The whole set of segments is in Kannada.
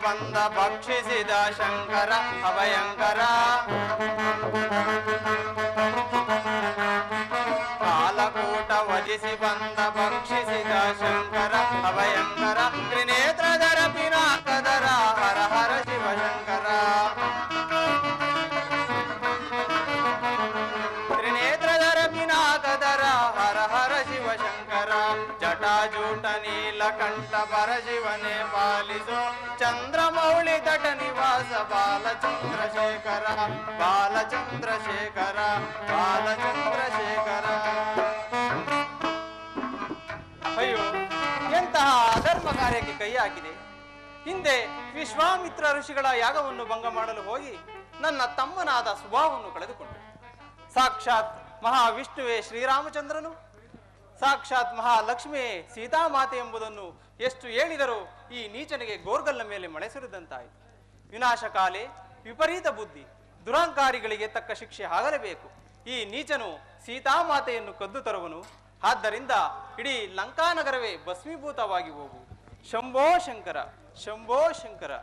ಬಂದ ಭಕ್ಷಿಸಿದ ಶಂಕರ ಅಭಯಂಕರ. ಕಾಲಕೂಟ ವಜಿಸಿ ಬಂದ ಭಕ್ಷಿಸಿದ ಶಂಕರ ಅಭಯಂಕರ. ತ್ರಿನೇತ್ರಧರ ಪಿನಾಕಧರ ಹರ ಹರ ಶಿವಶಂಕರ. ತ್ರಿನೇತ್ರಧರ ಪಿನಾಕಧರ ಹರ ಹರ ಶಿವಶಂಕರ. ಜಟಾಜೂಟ ನೀಲಕಂಠ ಪರಶಿವನೇ ಪಾಲಿಸೋ ಚಂದ್ರಮೌಳಿ ತಟ ನಿವಾಸ ಬಾಲಚಂದ್ರಶೇಖರ ಬಾಲಚಂದ್ರಶೇಖರ ಬಾಲಚಂದ್ರಶೇಖರ. ಅಯ್ಯೋ, ಎಂತಹ ಅಧರ್ಮ ಕಾರ್ಯಕ್ಕೆ ಕೈ ಹಾಕಿದೆ. ಹಿಂದೆ ವಿಶ್ವಾಮಿತ್ರ ಋಷಿಗಳ ಯಾಗವನ್ನು ಭಂಗ ಮಾಡಲು ಹೋಗಿ ನನ್ನ ತಮ್ಮನಾದ ಸ್ವಭಾವವನ್ನು ಕಳೆದುಕೊಂಡೆ. ಸಾಕ್ಷಾತ್ ಮಹಾವಿಷ್ಣುವೇ ಶ್ರೀರಾಮಚಂದ್ರನು, ಸಾಕ್ಷಾತ್ ಮಹಾಲಕ್ಷ್ಮಿಯೇ ಸೀತಾಮಾತೆ ಎಂಬುದನ್ನು ಎಷ್ಟು ಹೇಳಿದರೂ ಈ ನೀಚನಿಗೆ ಗೋರ್ಗಲ್ನ ಮೇಲೆ ಮಳೆ ಸುರಿದಂತಾಯಿತು. ವಿನಾಶಕಾಲೆ ವಿಪರೀತ ಬುದ್ಧಿ, ದುರಾಂಕಾರಿಗಳಿಗೆ ತಕ್ಕ ಶಿಕ್ಷೆ ಆಗಲೇಬೇಕು. ಈ ನೀಚನು ಸೀತಾಮಾತೆಯನ್ನು ಕದ್ದು ತರುವನು. ಆದ್ದರಿಂದ ಇಡೀ ಲಂಕಾನಗರವೇ ಭಸ್ಮೀಭೂತವಾಗಿ ಹೋಗುವುದು. ಶಂಭೋ ಶಂಕರ ಶಂಭೋ ಶಂಕರ.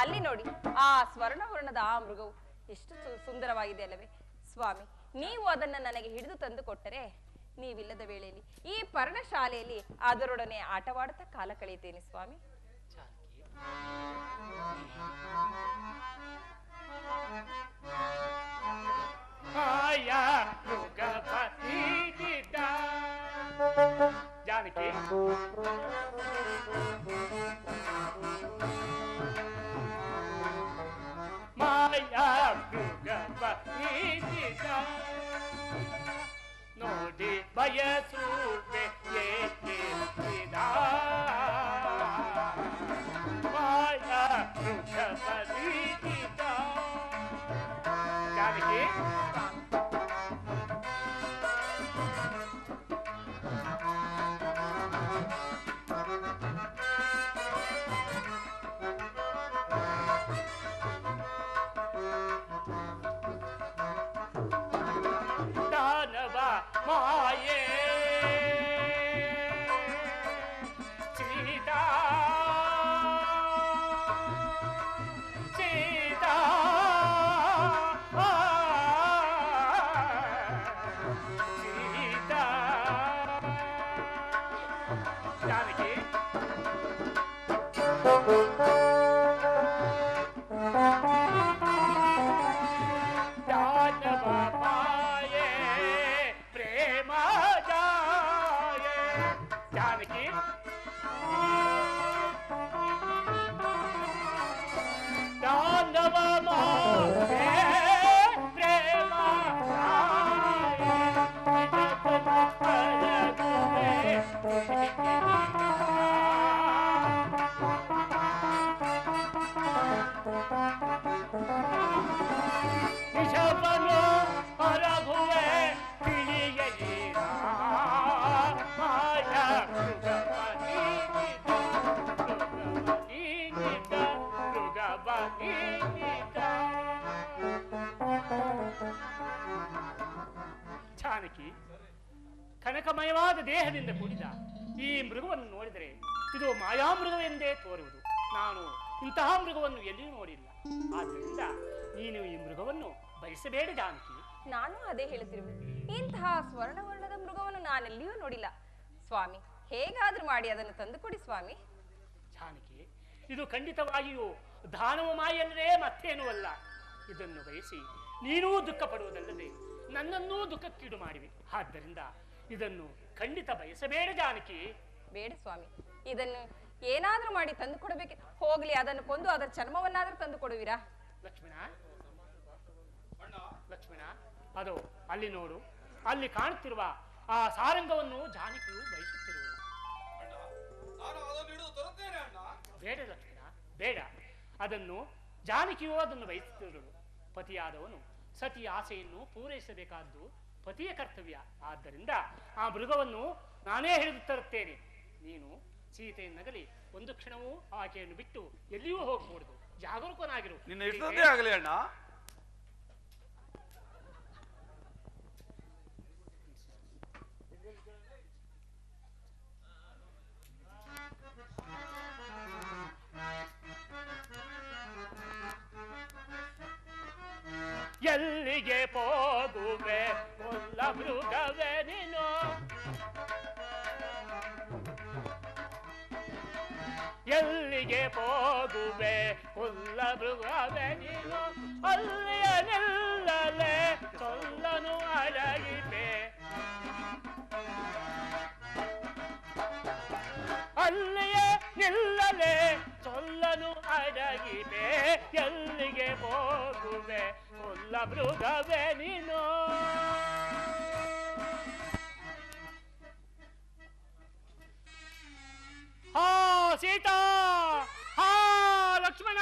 ಅಲ್ಲಿ ನೋಡಿ, ಆ ಸ್ವರ್ಣವರ್ಣದ ಆ ಮೃಗವು ಎಷ್ಟು ಸುಂದರವಾಗಿದೆ ಅಲ್ಲವೇ ಸ್ವಾಮಿ. ನೀವು ಅದನ್ನ ನನಗೆ ಹಿಡಿದು ತಂದು ಕೊಟ್ಟರೆ ನೀವಿಲ್ಲದ ವೇಳೆಯಲ್ಲಿ ಈ ಪರ್ಣಶಾಲೆಯಲ್ಲಿ ಅದರೊಡನೆ ಆಟವಾಡುತ್ತಾ ಕಾಲ ಕಳೆಯುತ್ತೇನೆ ಸ್ವಾಮಿ. ಜಾನಕಿ, ಮಾಯಾ ಮೃಗಪೀಡಿತ ನೋಡಿ ಬಯಸುವೆ ಏಕೆ ಮಾಯಾ ಮೃಗಪೀಡಿತ. ಜಾನಕಿ, ಮಾಯೇ ಸೀತಾ ಸೀತಾ ಸೀತಾ. ಜಾನಕಿ, ದಾನವ ಮಾಯೇ ಪ್ರೇಮ ಜಾನಕಿ, ಕನಕಮಯವಾದ ದೇಹದಿಂದ ಕೂಡಿದ ಈ ಮೃಗವನ್ನು ನೋಡಿದರೆ ಇದು ಮಾಯಾಮೃಗವೆಂದೇ ತೋರುವುದು. ನಾನು ಇಂತಹ ಮೃಗವನ್ನು ಎಲ್ಲಿಯೂ ನೋಡಿಲ್ಲ. ಆದ್ದರಿಂದ ನೀನು ಈ ಮೃಗವನ್ನು ಬಯಸಬೇಡ ಜಾನಕಿ. ನಾನು ಅದೇ ಹೇಳುತ್ತಿರುವೆ, ಇಂತಹ ಸ್ವರ್ಣವರ್ಣದ ಮೃಗವನ್ನು ನಾನೆಲ್ಲಿಯೂ ನೋಡಿಲ್ಲ. ಸ್ವಾಮಿ, ಹೇಗಾದ್ರೂ ಮಾಡಿ ಅದನ್ನು ತಂದುಕೊಡಿ ಸ್ವಾಮಿ. ಜಾನಕಿ, ಇದು ಖಂಡಿತವಾಗಿಯೂ ದಾನವ ಮಾಯಲ್ಲದೆ ಮತ್ತೇನೂ ಅಲ್ಲ. ಇದನ್ನು ಬಯಸಿ ನೀನೂ ದುಃಖ ಪಡುವುದಲ್ಲದೆ ನನ್ನನ್ನೂ ದುಃಖಕ್ಕೀಡು ಮಾಡಿವಿ. ಆದ್ದರಿಂದ ಇದನ್ನು ಖಂಡಿತ ಬಯಸಬೇಡ ಜಾನಕಿ. ಬೇಡ ಸ್ವಾಮಿ, ಇದನ್ನು ಏನಾದ್ರೂ ಮಾಡಿ ತಂದು ಕೊಡಬೇಕೆ. ಹೋಗ್ಲಿ, ಅದನ್ನು ಕೊಂದು ಅದರ ಚರ್ಮವನ್ನಾದ್ರೂ ತಂದು ಕೊಡುವಿರಾ? ಲಕ್ಷ್ಮಣ, ಲಕ್ಷ್ಮಣ, ಅದು ಅಲ್ಲಿ ನೋಡು, ಅಲ್ಲಿ ಕಾಣುತ್ತಿರುವ ಆ ಸಾರಂಗವನ್ನು ಜಾನಕಿಯು ಬಯಸುತ್ತಿರುವುದು. ಬೇಡ ಲಕ್ಷ್ಮಣ, ಬೇಡ. ಅದನ್ನು ಜಾನಕಿಯು ಅದನ್ನು ಬಯಸುತ್ತಿರುವುದು. ಪತಿಯಾದವನು ಸತಿಯ ಆಸೆಯನ್ನು ಪೂರೈಸಬೇಕಾದ್ದು ಪತಿಯ ಕರ್ತವ್ಯ. ಆದ್ದರಿಂದ ಆ ಮೃಗವನ್ನು ನಾನೇ ಹಿಡಿದು ತರುತ್ತೇನೆ. ನೀನು ಸೀತೆಯನ್ನಗಲಿ ಒಂದು ಕ್ಷಣವೂ ಆಕೆಯನ್ನು ಬಿಟ್ಟು ಎಲ್ಲಿಯೂ ಹೋಗಬಹುದು. ಜಾಗರೂಕನಾಗಿರು. ನಿನ್ನ ಇಷ್ಟದೇ ಆಗಲಿ ಅಣ್ಣ. ಎಲ್ಲಿಗೆ ಹೋಗುವೆ ಕೊಲ್ಲ ಮೃಗವೇ ನೀನು, ಎಲ್ಲಿಗೆ ಹೋಗುವೆ ಕೊಲ್ಲ ಮೃಗವೇ ನೀನು, ಅಲ್ಲಿಯ ನಿಲ್ಲಲೆ ಕೊಲ್ಲನು ಅಡಗಿವೆ, ಅಲ್ಲಿಯ ನಿಲ್ಲಲೆ ಕೊಲ್ಲನು ಅಡಗಿವೆ, ಎಲ್ಲಿಗೆ ಹೋಗುವೆ ಕೊಲ್ಲ ಮೃಗವೇ ನೀನು. ಹಾ ಸೀತಾ, ಹಾ ಲಕ್ಷ್ಮಣ.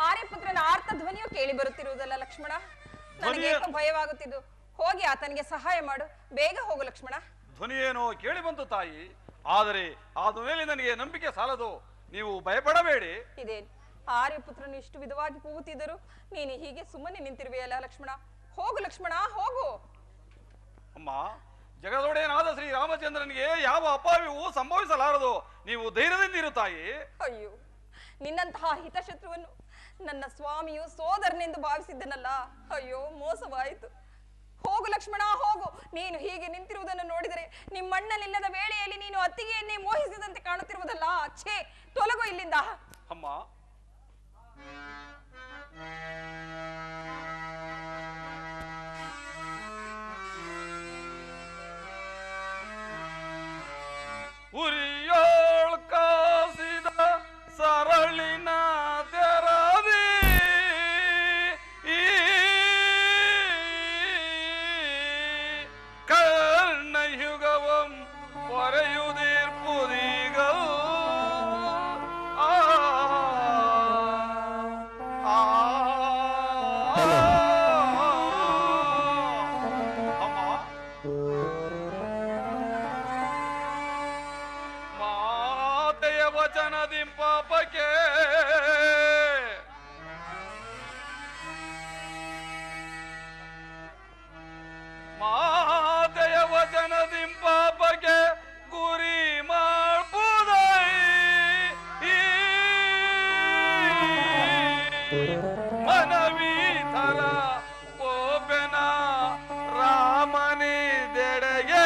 ಆರ್ಯಪುತ್ರನ ಆರ್ತ ಧ್ವನಿಯು ಕೇಳಿ ಬರುತ್ತಿರುವುದಲ್ಲ ಲಕ್ಷ್ಮಣ. ನನಗೆ ಏಕೋ ಭಯವಾಗುತ್ತಿದ್ದು. ಹೋಗಿ ಆತನಿಗೆ ಸಹಾಯ ಮಾಡು. ಬೇಗ ಹೋಗು ಲಕ್ಷ್ಮಣ. ಧ್ವನಿಯೇನೋ ಕೇಳಿ ಬಂತು ತಾಯಿ, ಆದರೆ ಆದ ಮೇಲೆ ನನಗೆ ನಂಬಿಕೆ ಸಾಲದು. ನೀವು ಭಯಪಡಬೇಡಿ. ಇದೇನು ಆರ್ಯಪುತ್ರನು ಇಷ್ಟು ವಿಧವಾಗಿ ಕೂಗುತ್ತಿದ್ದರು, ನೀನು ಹೀಗೆ ಸುಮ್ಮನೆ ನಿಂತಿರುವೆಯಲ್ಲ ಲಕ್ಷ್ಮಣ. ಹೋಗು ಲಕ್ಷ್ಮಣ, ಹೋಗು. ಅಮ್ಮ, ಜಗದೊಡೆಯನಾದ ಶ್ರೀ ರಾಮಚಂದ್ರನಿಗೆ ಯಾವ ಅಪಾಯವು ಸಂಭವಿಸಲಾರದು. ನೀವು ಧೈರ್ಯದಿಂದಿರು ತಾಯಿ. ಅಯ್ಯೋ, ನಿನ್ನಂತಹ ಹಿತಶತ್ರುವನ್ನು ನನ್ನ ಸ್ವಾಮಿಯು ಸೋದರನೆಂದು ಭಾವಿಸಿದ್ದನಲ್ಲ. ಅಯ್ಯೋ, ಮೋಸವಾಯಿತು. ಹೋಗು ಲಕ್ಷ್ಮಣ, ಹೋಗು. ನೀನು ಹೀಗೆ ನಿಂತಿರುವುದನ್ನು ನೋಡಿದರೆ ನಿಮ್ಮಣ್ಣನಿಲ್ಲದ ವೇಳೆಯಲ್ಲಿ ನೀನು ಅತ್ತಿಗೆಯನ್ನೇ ಮೋಹಿಸಿದಂತೆ ಕಾಣುತ್ತಿರುವುದಲ್ಲ. ಛೇ, ತೊಲಗು ಇಲ್ಲಿಂದ. ಅಮ್ಮ, ಉರಿಯೋಳ್ ಕಾಸಿದ ಸರಳಿನ ತೆರದಿ ಕರ್ಣಯುಗವಂ ಹೊರೆಯುದಿರ್ಪುದಿಗಲ್ ವಚನದಿಂಪಾಪಕ್ಕೆ ಮಾತೆಯ ವಚನದಿಂಪಾಪಕ್ಕೆ ಗುರಿ ಮಾಡ್ಬೋದೈ ಮನವಿ ಥರ ಕೋಪೆನ ರಾಮನಿದೆಡೆಗೆ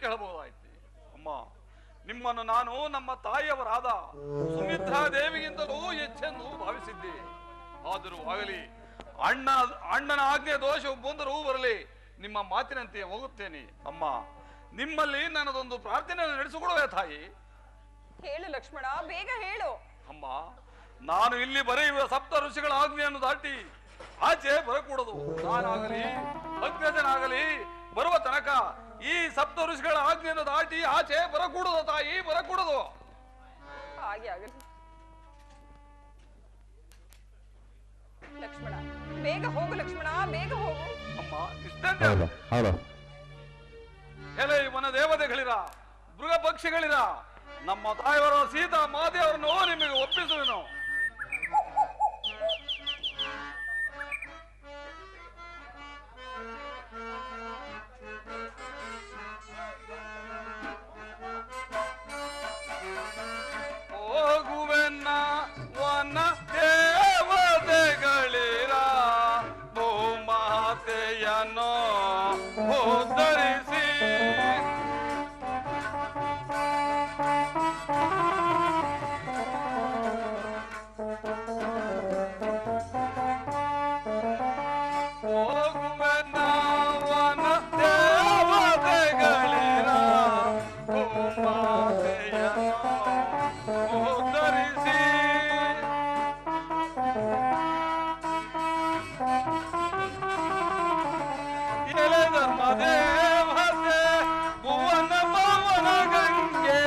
ಕೇಳಬಹುದಾಯ್ತು. ಅಮ್ಮ, ನಿಮ್ಮನ್ನು ನಾನು ನಮ್ಮ ತಾಯಿಯವರಾದ ಸುಮಿತ್ರಾ ದೇವಿಗಿಂತಲೂ ಹೆಚ್ಚೆಂದು ಭಾವಿಸಿದ್ದೆ. ಆದರೂ ಆಗಲಿ, ಅಣ್ಣನ ಆಜ್ಞೆ ದೋಷ ಬಂದರೂ ಬರಲಿ, ನಿಮ್ಮ ಮಾತಿನಂತೆ ಹೋಗುತ್ತೇನೆ. ಅಮ್ಮ, ನಿಮ್ಮಲ್ಲಿ ನನ್ನದೊಂದು ಪ್ರಾರ್ಥನೆಯನ್ನು ನಡೆಸಿಕೊಡುವೆ ತಾಯಿ. ಹೇಳು ಲಕ್ಷ್ಮಣ, ಬೇಗ ಹೇಳು. ಅಮ್ಮ, ನಾನು ಇಲ್ಲಿ ಬರೆಯುವ ಸಪ್ತ ಋಷಿಗಳ ಆಜ್ಞೆಯನ್ನು ದಾಟಿ ಆಚೆ ಬರಕೂಡದು. ನಾನಾಗಲಿ ಅಗ್ರಜನಾಗಲಿ ಬರುವ ತನಕ ಈ ಸಪ್ತ ಋಷಿಗಳ ಆಜ್ಞೆಯನ್ನು ದಾಟಿ ಆಚೆ ಬರಕೂಡದು ತಾಯಿ, ಬರಕೂಡದು. ಹಾಗೆ ಆಗಲಿ. ಬೇಗ ಹೋಗು ಲಕ್ಷ್ಮಣ, ಬೇಗ ಹೋಗು. ಅಮ್ಮ ಇಷ್ಟೇ ಎಲೆ ವನ ದೇವತೆಗಳಿರ, ಮೃಗ ಪಕ್ಷಿಗಳಿರ, ನಮ್ಮ ತಾಯಿಯವರ ಸೀತಾ ಮಾತೆಯವರನ್ನು ನಿಮಗೆ ಒಪ್ಪಿಸುವೆನು. ಹೋಗುವೆನ್ನ ವನ ದೇವತೆಗಳಿರ, ಭೂಮಾತೆಯನ್ನು ಉದ್ಧರಿಸಿ ಹೋಗುವೆನ್ನ ವನ ದೇವತೆಗಳಿರ, ಭೂಮಾತೆಯನ್ನು ಉದ್ಧರಿಸಿ ಎಲೆ ಧರ್ಮ ದೇವತೆ ಭುವನ ಪವನ ಗಂಗೆ,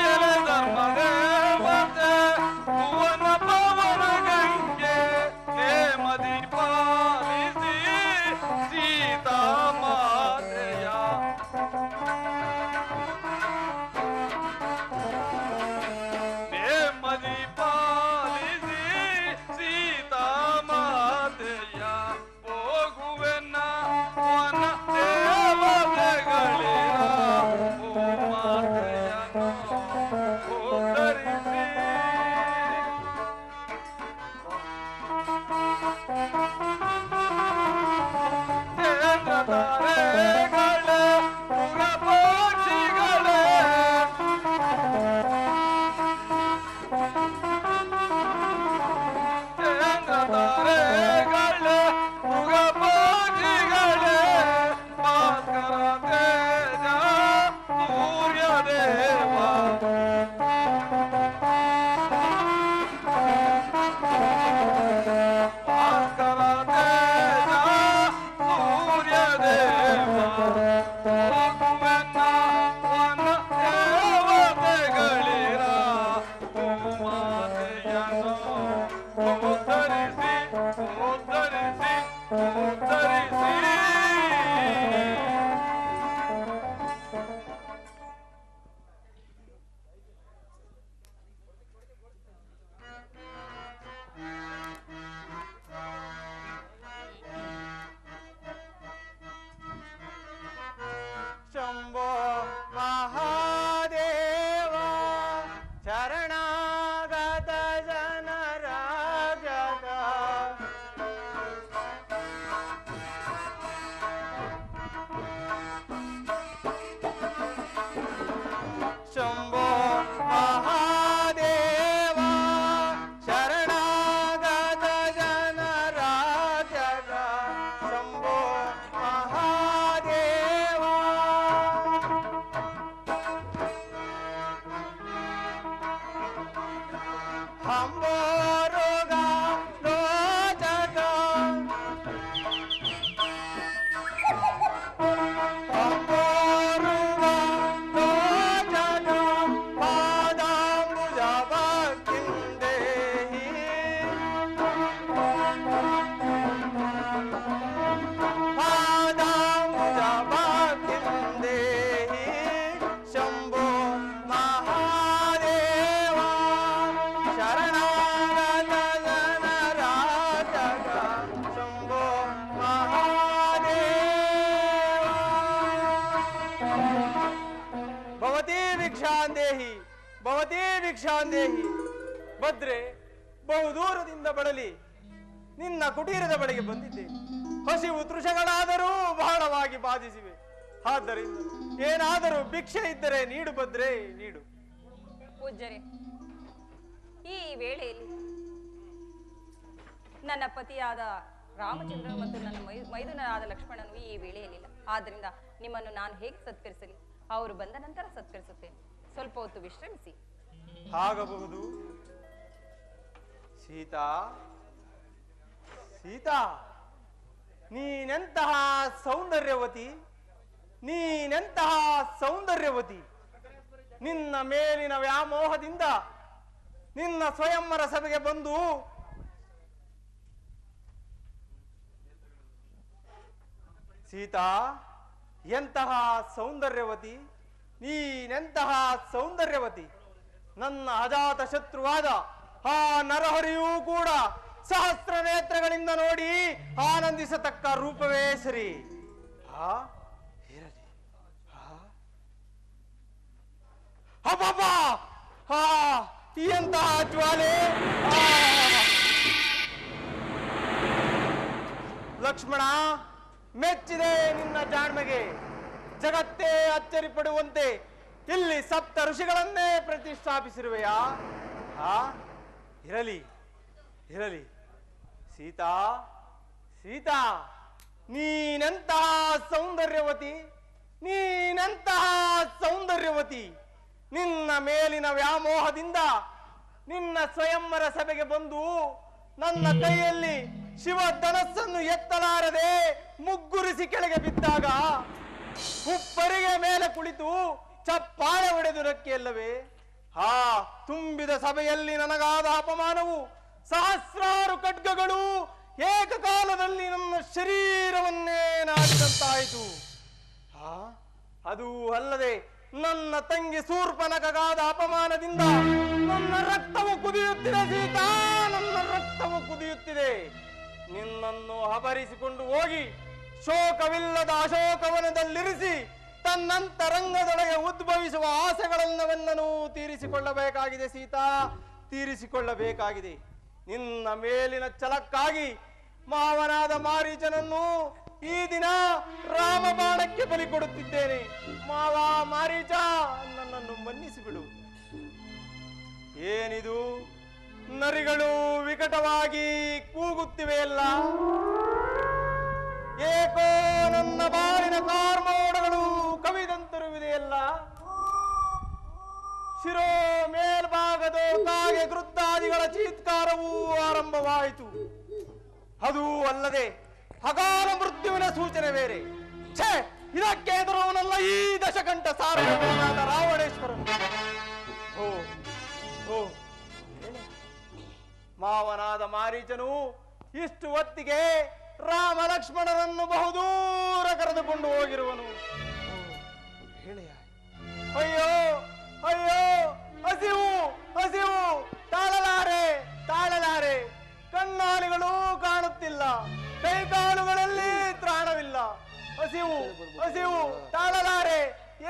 ಎಲೆ ಧರ್ಮ ದೇವತೆ ಭುವನ ಪವನ ಗಂಗೆ, ನೇಮದಿ ಪಾಲಿಸಿ ಸೀತಾ ಮಾತೆಯ ನೇಮದಿ ಪಾಲಿಸಿ ಸೀತಾ ಮಾತೆಯ, ಹೋಗುವೆನ್ನ ವನ ದೇವತೆಗಳಿರ, ಭೂಮಾತೆಯನ್ನು ಉದ್ಧರಿಸಿ ಕೇಂದ್ರ ತಾರೆಗಳೇ, ಮೃಗ ಪಕ್ಷಿಗಳೇ, ಕೇಂದ್ರ ತಾರೆಗಳೇ, ಮೃಗ ಪಕ್ಷಿಗಳೇ, ಭಾಸ್ಕರ ತೇಜ ಸೂರ್ಯದೇವ, ಭಾಸ್ಕರ ತೇಜ ಸೂರ್ಯದೇವ, ಹೋಗುವೆನ್ನ ವನ ದೇವತೆಗಳಿರ, ಭೂಮಾತೆಯನ್ನು ಉದ್ಧರಿಸಿ ಉದ್ಧರಿಸಿ ಉದ್ಧರಿಸಿ. ಶಂಭೋ ಮಹಾದೇವ ಶರಣಾಗತ ಜನರ ಜಗ, ಶಂಭೋ ಮಹಾದೇವ ಶರಣಾಗತ ಜನರ ಜಗ, ಶಂಭೋ ಮಹಾದೇವ ಹಂಬೋರುಗ ಲೋಚಕ, ಹಂಬೋರುಗ ಲೋಚಕ, ಪಾದಾಂಬುಜ ಭಕ್ತಿಂದೇಹಿ, ಪಾದಾಂಬುಜ ಭಕ್ತಿಂದೇಹಿ, ಶಂಭೋ ಮಹಾದೇವ ಶರಣಾಗತ ಜನರ ಜಗ, ಶಂಭೋ ಮಹಾದೇವ. ಭವತಿ ಭಿಕ್ಷಾಂದೇಹಿ, ಭವತಿ ಭಿಕ್ಷಾಂದೇಹಿ. ಭದ್ರೆ, ಬಹುದೂರದಿಂದ ಬಳಲಿ ನಿನ್ನ ಕುಟೀರದ ಬಳಿಗೆ ಬಂದಿದ್ದೇನೆ. ಹಸಿವು ತೃಷಗಳಾದರೂ ಬಹಳವಾಗಿ ಬಾಧಿಸಿವೆ. ಆದ್ದರಿಂದ ಏನಾದರೂ ಭಿಕ್ಷೆ ಇದ್ದರೆ ನೀಡು ಭದ್ರೆ, ನೀಡು. ಪೂಜ್ಯರೇ, ಈ ವೇಳೆಯಲ್ಲಿ ನನ್ನ ಪತಿಯಾದ ರಾಮಚಂದ್ರನು ಮತ್ತು ನನ್ನ ಮೈದುನರಾದ ಲಕ್ಷ್ಮಣನು ಈ ವೇಳೆಯಲ್ಲಿಲ್ಲ. ಆದ್ದರಿಂದ ನಿಮ್ಮನ್ನು ನಾನು ಹೇಗೆ ಸತ್ಕರಿಸಲಿ? ಅವರು ಬಂದ ನಂತರ ಸತ್ಕರಿಸುತ್ತೇನೆ. ಸ್ವಲ್ಪ ಹೊತ್ತು ವಿಶ್ರಮಿಸಿ. ಆಗಬಹುದು. ಸೀತಾ, ಸೀತಾ, ನೀನೆಂತಹ ಸೌಂದರ್ಯವತಿ, ನೀನೆಂತಹ ಸೌಂದರ್ಯವತಿ. ನಿನ್ನ ಮೇಲಿನ ವ್ಯಾಮೋಹದಿಂದ ನಿನ್ನ ಸ್ವಯಂವರ ಸಭೆಗೆ ಬಂದು ಸೀತಾ, ಎಂತಹ ಸೌಂದರ್ಯವತಿ, ನೀನೆಂತಹ ಸೌಂದರ್ಯವತಿ. ನನ್ನ ಅಜಾತ ಶತ್ರುವಾದ ಆ ನರಹರಿಯೂ ಕೂಡ ಸಹಸ್ರ ನೇತ್ರಗಳಿಂದ ನೋಡಿ ಆನಂದಿಸತಕ್ಕ ರೂಪವೇ ಸರಿ. ಇರಲಿ. ಅಬ್ಬಬ್ಬ! ಎಂತಹ ಜ್ವಾಲೆ! ಲಕ್ಷ್ಮಣ, ಮೆಚ್ಚಿದೆ ನಿನ್ನ ಜಾಣ್ಮೆಗೆ. ಜಗತ್ತೇ ಅಚ್ಚರಿ ಪಡುವಂತೆ ಇಲ್ಲಿ ಸಪ್ತ ಋಷಿಗಳನ್ನೇ ಪ್ರತಿಷ್ಠಾಪಿಸಿರುವೆಯಾ? ಇರಲಿ ಇರಲಿ. ಸೀತಾ, ಸೀತಾ, ನೀನೆಂತಹ ಸೌಂದರ್ಯವತಿ, ನೀನೆಂತಹ ಸೌಂದರ್ಯವತಿ. ನಿನ್ನ ಮೇಲಿನ ವ್ಯಾಮೋಹದಿಂದ ನಿನ್ನ ಸ್ವಯಂವರ ಸಭೆಗೆ ಬಂದು ನನ್ನ ಕೈಯಲ್ಲಿ ಶಿವಧನಸ್ಸನ್ನು ಎತ್ತಲಾರದೆ ಮುಗ್ಗುರಿಸಿ ಕೆಳಗೆ ಬಿದ್ದಾಗ ಉಪ್ಪರಿಗೆ ಮೇಲೆ ಕುಳಿತು ಚಪ್ಪಾಳೆ ಹೊಡೆದು ರಕ್ಕೆಯಲ್ಲವೇ? ತುಂಬಿದ ಸಭೆಯಲ್ಲಿ ನನಗಾದ ಅಪಮಾನವು ಸಹಸ್ರಾರು ಖಡ್ಗಗಳು ಏಕಕಾಲದಲ್ಲಿ ನನ್ನ ಶರೀರವನ್ನೇ ನಾಟಿದಂತಾಯಿತು. ಅದು ಅಲ್ಲದೆ ನನ್ನ ತಂಗಿ ಶೂರ್ಪನಖಗಾದ ಅಪಮಾನದಿಂದ ನನ್ನ ರಕ್ತವು ಕುದಿಯುತ್ತಿದೆ ಸೀತಾ, ನನ್ನ ರಕ್ತವು ಕುದಿಯುತ್ತಿದೆ. ನಿನ್ನನ್ನು ಅಪಹರಿಸಿಕೊಂಡು ಹೋಗಿ ಶೋಕವಿಲ್ಲದ ಅಶೋಕವನದಲ್ಲಿರಿಸಿ ತನ್ನಂತರಂಗದೊಳಗೆ ಉದ್ಭವಿಸುವ ಆಸೆಗಳನ್ನೆಲ್ಲವನ್ನೂ ತೀರಿಸಿಕೊಳ್ಳಬೇಕಾಗಿದೆ ಸೀತಾ, ತೀರಿಸಿಕೊಳ್ಳಬೇಕಾಗಿದೆ. ನಿನ್ನ ಮೇಲಿನ ಛಲಕ್ಕಾಗಿ ಮಾವನಾದ ಮಾರೀಚನನ್ನು ಈ ದಿನ ರಾಮಬಾಣಕ್ಕೆ ಬಲಿ ಕೊಡುತ್ತಿದ್ದೇನೆ. ಮಾವ ಮಾರೀಚ, ನನ್ನನ್ನು ಮನ್ನಿಸಿಬಿಡು. ಏನಿದು? ನರಿಗಳು ವಿಕಟವಾಗಿ ಕೂಗುತ್ತಿವೆಯಲ್ಲ. ಏಕೋ ನನ್ನ ಬಾಳಿನ ಕಾರ್ಮೋಡಗಳು ಕವಿದಂತಿರುವುದೆಯಲ್ಲ. ಶಿರೋ ಮೇಲ್ಭಾಗದ ಕಾಗೆ ಗೃದ್ದಾದಿಗಳ ಚೀತ್ಕಾರವೂ ಆರಂಭವಾಯಿತು. ಅದೂ ಅಲ್ಲದೆ ಅಗಾಲ ಮೃತ್ಯುವಿನ ಸೂಚನೆ ಬೇರೆ. ಛೇ, ಇದಕ್ಕೆ ಎದುರವನಲ್ಲ ಈ ದಶಕಂಠ ಸಾರ್ವಭೌಮನಾದ ರಾವಣೇಶ್ವರನು. ಮಾವನಾದ ಮಾರೀಚನು ಇಷ್ಟು ಹೊತ್ತಿಗೆ ರಾಮ ಲಕ್ಷ್ಮಣರನ್ನು ಬಹುದೂರ ಕರೆದುಕೊಂಡು ಹೋಗಿರುವನು. ಅಯ್ಯೋ ಅಯ್ಯೋ, ಹಸಿವು ಹಸಿವು, ತಾಳಲಾರೆ ತಾಳಲಾರೆ. ಕಣ್ಣಾಲಿಗಳು ಕಾಣುತ್ತಿಲ್ಲ, ಕೈಕಾಲುಗಳಲ್ಲಿ ತ್ರಾಣವಿಲ್ಲ. ಹಸಿವು ಹಸಿವು, ತಾಳಲಾರೆ.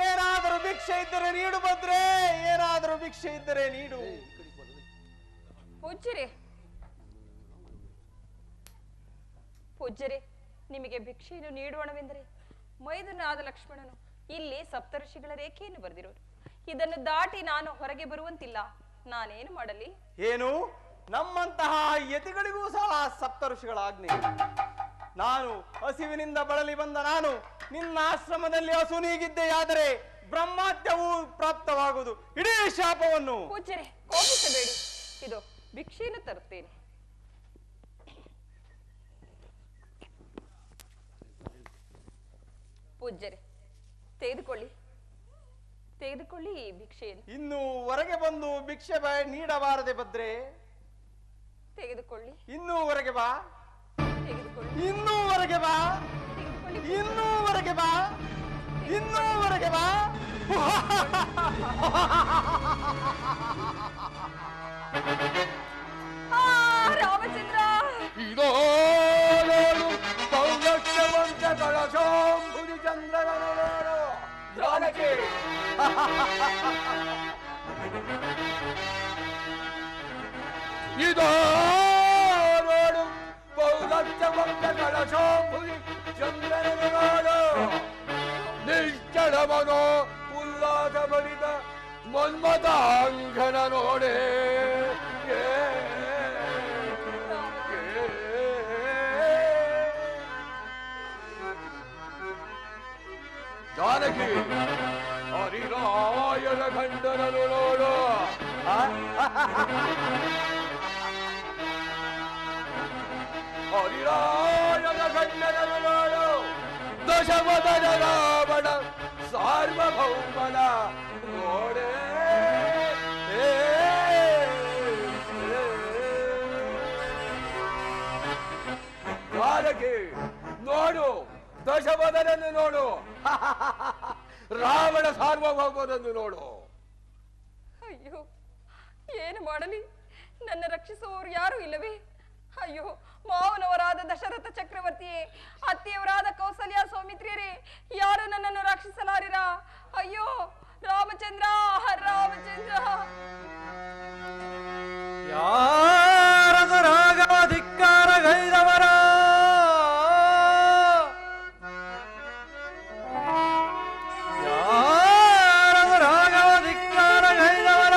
ಏನಾದರೂ ಭಿಕ್ಷೆ ಇದ್ದರೆ ನೀಡು ಭದ್ರೆ, ಏನಾದರೂ ಭಿಕ್ಷೆ ಇದ್ದರೆ ನೀಡು. ಪೂಜ್ಯರೇ, ನಿಮಗೆ ಭಿಕ್ಷೆಯನ್ನು ನೀಡೋಣವೆಂದರೆ ಮೈದುನಾದ ಲಕ್ಷ್ಮಣನು ಇಲ್ಲಿ ಸಪ್ತಋಷಿಗಳ ರೇಖೆಯನ್ನು ಬರೆದಿರೋರು. ಇದನ್ನು ದಾಟಿ ನಾನು ಹೊರಗೆ ಬರುವಂತಿಲ್ಲ. ನಾನೇನು ಮಾಡಲಿ? ಏನು? ನಮ್ಮಂತಹ ಯತಿಗಳಿಗೂ ಸಹ ಸಪ್ತಋಷಿಗಳ ಆಜ್ಞೆ. ನಾನು ಹಸಿವಿನಿಂದ ಬಳಲಿ ಬಂದ ನಾನು ನಿನ್ನ ಆಶ್ರಮದಲ್ಲಿ ಹಸು ನೀಗಿದ್ದೆಯಾದರೆ ಬ್ರಹ್ಮತ್ಯವು ಪ್ರಾಪ್ತವಾಗುವುದು. ಇಡೀ ಶಾಪವನ್ನು. ಪೂಜ್ಯರೇ, ಕೋಪಿಸಬೇಡಿ. ಇದು ಭಿಕ್ಷೆಯನ್ನು ತರುತ್ತೇನೆ. ಪೂಜ್ಯರೇ, ತೆಗೆದುಕೊಳ್ಳಿ ತೆಗೆದುಕೊಳ್ಳಿ ಈ ಭಿಕ್ಷೆಯನ್ನು. ಇನ್ನು ಹೊರಗೆ ಬಂದು ಭಿಕ್ಷೆ ನೀಡಬಾರದೆ ಭದ್ರೆ? ತೆಗೆದುಕೊಳ್ಳಿ. ಇನ್ನೂ ಹೊರಗೆ ಬಾ, ತೆಗೆದುಕೊಳ್ಳಿ. ಇನ್ನೂ ಹೊರಗೆ ಬಾ, ಇನ್ನೂ ಹೊರಗೆ ಬಾ, ಇನ್ನೂ ಹೊರಗೆ ಬಾ. ರಾಮಚಂದ್ರ, ಇದೋ ಸೌಲಭ್ಯವಂತ ಕಳಶಾಂಬುದಿ ಚಂದ್ರನೋ ಜಾನಕಿ. ಇದೋ ನೋಡು ಸೌಲಭ್ಯವಂತ ಕಳಶಾಂಬುದಿ ಚಂದ್ರನೋ ನಿಶ್ಚಳಮನೋ ಉಲ್ಲಾಸ ಭರಿತ ಮನ್ಮತಾಂಗನ ನೋಡೆ. ಜಾನಕಿ, ಹರಿರಾಯನ ಖಂಡನನು ನೋಡು. ಹರಿರಾಯನ ಖಂಡನನು ನೋಡು. ದಶವದನ ರಾವಣ ಸಾರ್ವಭೌಮನ ನೋಡೆ. ಜಾನಕಿ ನೋಡು, ದಶವದನನ್ನು ನೋಡು, ರಾವಣ ಸಾರ್ವಭೌಮನನ್ನು ನೋಡು. ಅಯ್ಯೋ, ಏನು ಮಾಡಲಿ? ನನ್ನ ರಕ್ಷಿಸುವವರು ಯಾರೂ ಇಲ್ಲವೇ? ಅಯ್ಯೋ, ಮಾವನವರಾದ ದಶರಥ ಚಕ್ರವರ್ತಿಯೇ, ಅತ್ತೆಯವರಾದ ಕೌಸಲ್ಯ ಸೌಮಿತ್ರಿಯರೇ, ಯಾರು ನನ್ನನ್ನು ರಕ್ಷಿಸಲಾರಿರಾ? ಅಯ್ಯೋ ರಾಮಚಂದ್ರ, ರಾಮಚಂದ್ರ. ಯಾರದು ರಾಘವ ಧಿಕ್ಕಾರ ಗೈದವರ, ಯಾರದು ರಾಘವ ಧಿಕ್ಕಾರ ಗೈದವರ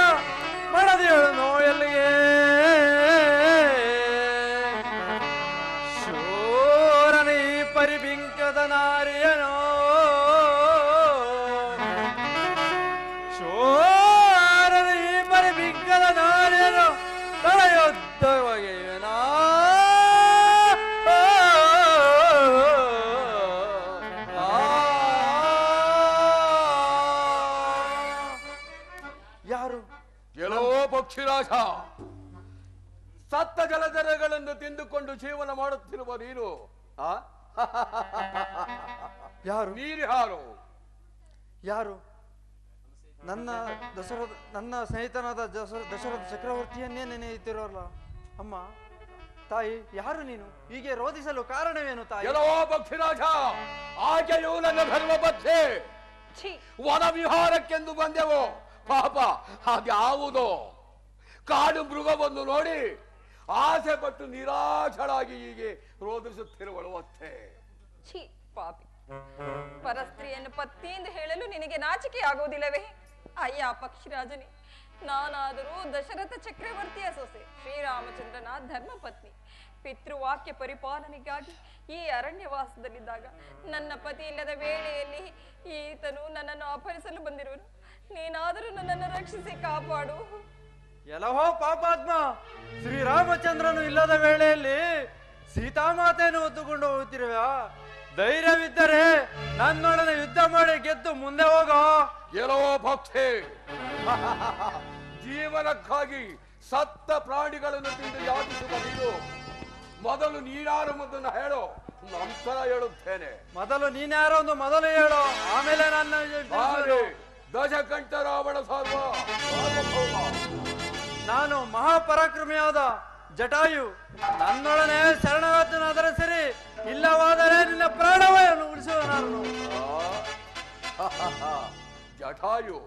ಮಡದಿಯಳು ನೋಯಲ್ಲಿಗೆ ಶೂರನಿ ಪರಿಬಿಂಕದ ನಾರಿಯನೋ, ಶೂರನಿ ಪರಿಬಿಂಕದ ನಾರಿಯನೋ ತಳೆಯೊದ್ದವಗೆಯನಾ ಯಾರು? ಎಲ್ಲೋ ಪಕ್ಷಿರಾಜ, ಸತ್ತ ಜಲಚರಗಳನ್ನು ತಿಂದುಕೊಂಡು ಜೀವನ ಮಾಡುತ್ತಿರುವ ನೀನು ಯಾರು? ನೀರು ಹಾರು. ಯಾರು? ನನ್ನ ಸ್ನೇಹಿತನಾದ ದಶರಥ ಚಕ್ರವರ್ತಿಯನ್ನೇ ನೆನೆಯುತ್ತಿರೋಲ್ಲ. ಅಮ್ಮ, ತಾಯಿ, ಯಾರು ನೀನು? ಹೀಗೆ ರೋಧಿಸಲು ಕಾರಣವೇನು ತಾಯಿ? ಎಲ್ಲೋ ಪಕ್ಷಿರಾಜ, ಆಕೆಯು ನನ್ನ ಧರ್ಮಪತ್ನಿ. ವನ ವಿಹಾರಕ್ಕೆಂದು ಬಂದೆವು. ಪಾಪ ಹಾಗ್ಯಾವುದೋ ಕಾಡು ಮೃಗವನ್ನು ನೋಡಿ ಆಸೆ ಪಟ್ಟು ನಿರಾಶಳಾಗಿ ಹೀಗೆ ರೋಧಿಸುತ್ತಿರುವಳು ಅಷ್ಟೇ. ಛೀ ಪಾಪಿ, ಪರಸ್ತ್ರೀಯನ್ನು ಪತ್ನಿಯಿಂದ ಹೇಳಲು ನಿನಗೆ ನಾಚಿಕೆ ಆಗುವುದಿಲ್ಲವೇ? ಅಯ್ಯ ಪಕ್ಷಿರಾಜನೇ, ನಾನಾದರೂ ದಶರಥ ಚಕ್ರವರ್ತಿಯ ಸೊಸೆ, ಶ್ರೀರಾಮಚಂದ್ರನ ಧರ್ಮಪತ್ನಿ. ಪಿತೃವಾಕ್ಯ ಪರಿಪಾಲನೆಗಾಗಿ ಈ ಅರಣ್ಯವಾಸದಲ್ಲಿದ್ದಾಗ ನನ್ನ ಪತಿ ಇಲ್ಲದ ವೇಳೆಯಲ್ಲಿ ಈತನು ನನ್ನನ್ನು ಅಪಹರಿಸಲು ಬಂದಿರುವನು. ನೀನಾದರೂ ನನ್ನನ್ನು ರಕ್ಷಿಸಿ ಕಾಪಾಡು. ಎಲ್ಲವೋ ಪಾಪಾತ್ಮ, ಶ್ರೀರಾಮಚಂದ್ರನು ಇಲ್ಲದ ವೇಳೆಯಲ್ಲಿ ಸೀತಾಮಾತೆಯನ್ನು ಹೊತ್ತುಕೊಂಡು ಹೋಗುತ್ತಿರುವೆ. ಧೈರ್ಯವಿದ್ದರೆ ನನ್ನೊಡನೆ ಯುದ್ಧ ಮಾಡಿ ಗೆದ್ದು ಮುಂದೆ ಹೋಗೋ. ಎಲ್ಲೋ ಭಕ್ತಿ, ಜೀವನಕ್ಕಾಗಿ ಸತ್ತ ಪ್ರಾಣಿಗಳನ್ನು ತಿಂದು ಯಾಚಿಸುವ ನೀನು ಮೊದಲು ನೀನಾರು ಮೊದಲು ಹೇಳು, ನಂತರ ಹೇಳುತ್ತೇನೆ. ಮೊದಲು ನೀನ್ಯಾರೋ ಒಂದು ಮೊದಲು ಹೇಳು, ಆಮೇಲೆ ನನ್ನ ದಶಕಂಠ ರಾವಣ ಸಾರ್ವಭೌಮ. ನಾನು ಮಹಾಪರಾಕ್ರಮಿಯಾದ ಜಟಾಯು. ನನ್ನೊಡನೆ ಶರಣಾಗತನಾದರೆ ಸರಿ, ಇಲ್ಲವಾದರೆ ನಿನ್ನ ಪ್ರಾಣವನ್ನು ಉಳಿಸುವ ನಾನು. ಜಟಾಯು,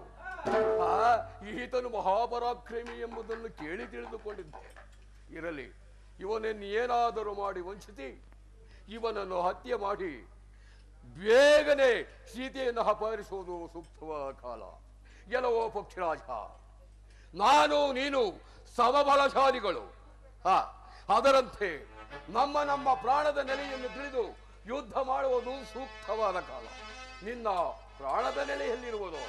ಈತನು ಮಹಾಪರಾಕ್ರಮಿ ಎಂಬುದನ್ನು ಕೇಳಿ ತಿಳಿದುಕೊಂಡಿದ್ದೆ. ಇರಲಿ, ಇವನನ್ನು ಏನಾದರೂ ಮಾಡಿ ವಂಚಿಸಿ ಇವನನ್ನು ಹತ್ಯೆ ಮಾಡಿ ಬೇಗನೆ ಸೀತೆಯನ್ನು ಅಪಹರಿಸುವುದು ಸೂಕ್ತವಾದ ಕಾಲ. ಎಲ್ಲವೋ ಪಕ್ಷಿರಾಜ, ನಾನು ನೀನು ಸಮಬಲಶಾಲಿಗಳು. ಅದರಂತೆ ನಮ್ಮ ನಮ್ಮ ಪ್ರಾಣದ ನೆಲೆಯನ್ನು ತಿಳಿದು ಯುದ್ಧ ಮಾಡುವುದು ಸೂಕ್ತವಾದ ಕಾಲ. ನಿನ್ನ ಪ್ರಾಣದ ನೆಲೆಯಲ್ಲಿರುವುದು?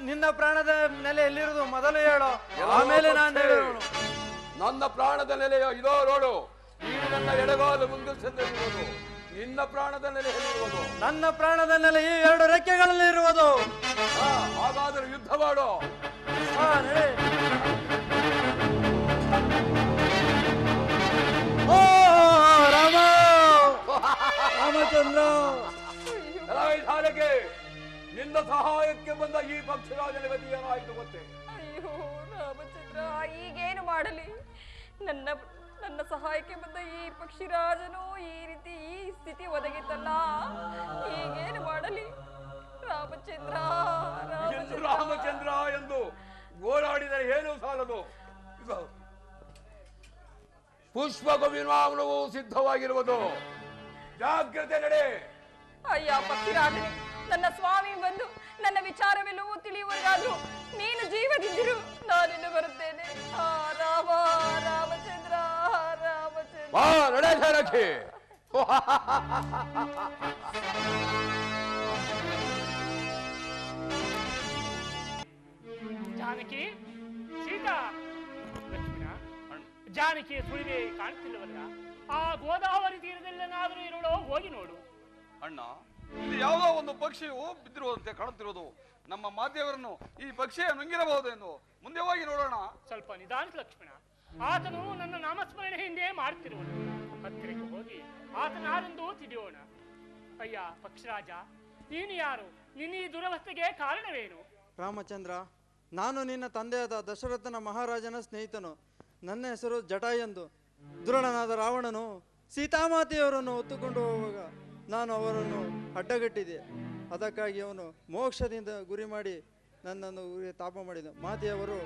ನಿನ್ನ ಪ್ರಾಣದ ನೆಲೆ ಎಲ್ಲಿರುವುದು ಮೊದಲು ಹೇಳು, ಆಮೇಲೆ ನಾನು ಹೇಳೋಣ. ನನ್ನ ಪ್ರಾಣದ ನೆಲೆಯ ಇದೋ ನೋಡು, ಈ ನನ್ನ ಎಡಗಾಲು ಮುಂದಿರುವುದು. ನಿನ್ನ ಪ್ರಾಣದ ನೆಲೆಯಲ್ಲಿರುವುದು? ನನ್ನ ಪ್ರಾಣದ ನೆಲೆ ಈ ಎರಡು ರೆಕ್ಕೆಗಳಲ್ಲಿ ಇರುವುದು. ಹಾಗಾದರೆ ಯುದ್ಧ ಮಾಡು. ಓ ರಾಮ, ರಾಮಚಂದ್ರ. ನಿನ್ನ ಸಹಾಯಕ್ಕೆ ಬಂದ ಈ ಪಕ್ಷಿರಾಜನ ಗತಿ ಏನಾಯಿತು ಗೊತ್ತೇ? ಅಯ್ಯೋ ರಾಮಚಂದ್ರ, ಈಗೇನು ಮಾಡಲಿ? ನನ್ನ ಸಹಾಯಕ್ಕೆ ಬಂದ ಈ ಪಕ್ಷಿರಾಜನು ಈ ರೀತಿ ಈ ಸ್ಥಿತಿ ಒದಗಿತ್ತಲ್ಲ, ಈಗೇನು ಮಾಡಲಿ? ರಾಮಚಂದ್ರ ರಾಮಚಂದ್ರ ಎಂದು ಗೋಳಾಡಿದರೆ ಏನು ಸಾಲದು. ಪುಷ್ಪಕ ವಿಮಾನವು ಸಿದ್ಧವಾಗಿರುವುದು, ಜಾಗ್ರತೆ ನಡೆ. ಅಯ್ಯ ಪಕ್ಷಿರಾಜನೇ, ನನ್ನ ಸ್ವಾಮಿ ಬಂದು ನನ್ನ ವಿಚಾರವೆಲ್ಲವೂ ತಿಳಿಯುವವರೆಗಾದ್ರೂ ನೀನು ಜೀವದಿಂದಿರು, ನಾನಿನ್ನು ಬರುತ್ತೇನೆ. ರಾಮ, ರಾಮಚಂದ್ರ, ರಾಮಚಂದ್ರ. ನಡೆ ಜಾನಕಿ. ಜಾನಕಿ, ಸೀತಾ, ಲಕ್ಷ್ಮಣ, ಜಾನಕಿಯ ಸುಳಿವೆ ಕಾಣ್ತಿಲ್ಲವಲ್ಲ? ಆ ಗೋದಾವರಿ ತೀರದಲ್ಲೇನಾದರೂ ಇರೋಳೋ ಹೋಗಿ ನೋಡು. ಅಣ್ಣ, ಇಲ್ಲಿ ಯಾವುದೋ ಒಂದು ಪಕ್ಷಿಯು ಬಿದ್ದಿರುವಂತೆ ಕಾಣುತ್ತಿರೋದು. ನಮ್ಮ ಮಾತೆಯವರನ್ನು ಈ ಪಕ್ಷಿಯ ನುಂಗಿರಬಹುದೆಂದು ಮುಂದೆ ಹೋಗಿ ನೋಡೋಣ. ಸ್ವಲ್ಪ ನಿಧಾನಿಸ ಲಕ್ಷ್ಮಣ. ಆತನು ನನ್ನ ನಾಮಸ್ಮರಣೆಯಿಂದೇ ಮಾಡ್ತಿರುವನು. ಹತ್ತಿರಕ್ಕೆ ಹೋಗಿ ಆತನಾರೆಂದು ತಿಳಿಯೋಣ. ಅಯ್ಯ ಪಕ್ಷರಾಜ, ನೀನು ಯಾರು? ನಿನ್ನ ಈ ದುರವಸ್ಥೆಗೆ ಕಾರಣವೇನು? ರಾಮಚಂದ್ರ, ನಾನು ನಿನ್ನ ತಂದೆಯಾದ ದಶರಥನ ಮಹಾರಾಜನ ಸ್ನೇಹಿತನು. ನನ್ನ ಹೆಸರು ಜಟ ಎಂದು. ದುರುಳನಾದ ರಾವಣನು ಸೀತಾಮಾತೆಯವರನ್ನು ಹೊತ್ತುಕೊಂಡು ಹೋಗುವಾಗ ನಾನು ಅವರನ್ನು ಅಡ್ಡಗಟ್ಟಿದೆ. ಅದಕ್ಕಾಗಿ ಅವನು ಮೋಕ್ಷದಿಂದ ಗುರಿ ಮಾಡಿ ನನ್ನನ್ನು ತಾಪ ಮಾಡಿದ. ಮಾತೆಯವರು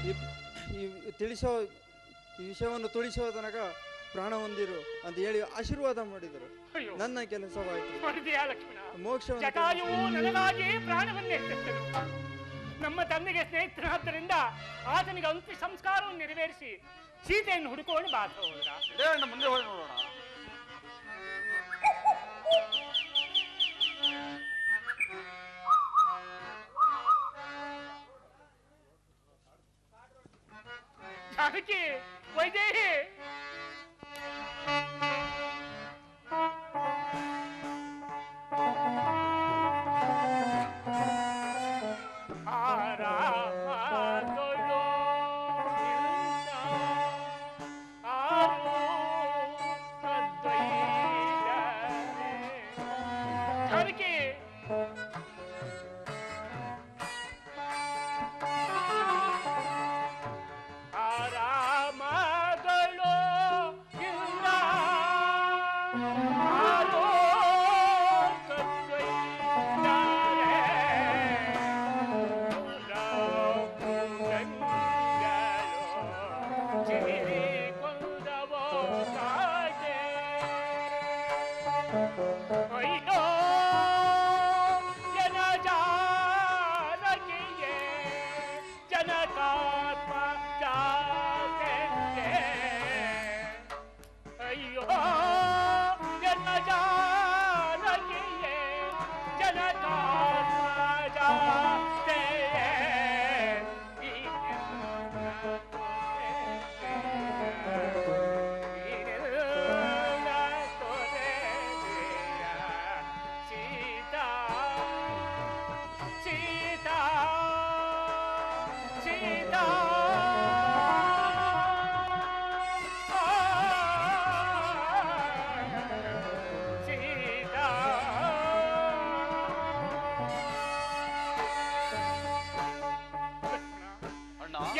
ಈ ವಿಷಯವನ್ನು ತಿಳಿಸುವ ತನಕ ಪ್ರಾಣ ಹೊಂದಿರು ಅಂತ ಹೇಳಿ ಆಶೀರ್ವಾದ ಮಾಡಿದರು. ನನ್ನ ಕೆಲಸವಾಯಿತು. ಜಟಾಯುವು ನನಗಾಗಿ ಪ್ರಾಣವನ್ನೇ ತೆತ್ತನು. ನಮ್ಮ ತಂದೆಗೆ ಸ್ನೇಹಿತನಾದ್ದರಿಂದ ಆತನಿಗೆ ಅಂತ್ಯ ಸಂಸ್ಕಾರವನ್ನು ನೆರವೇರಿಸಿ ಸೀತೆಯನ್ನು ಹುಡುಕೊಂಡು ಬಾತ ಹೋದ್ರ. ಮುಂದೆ ಹೋಗಿ ನೋಡೋಣ. ಜಾನಕಿ, ವೈದೇಹಿ,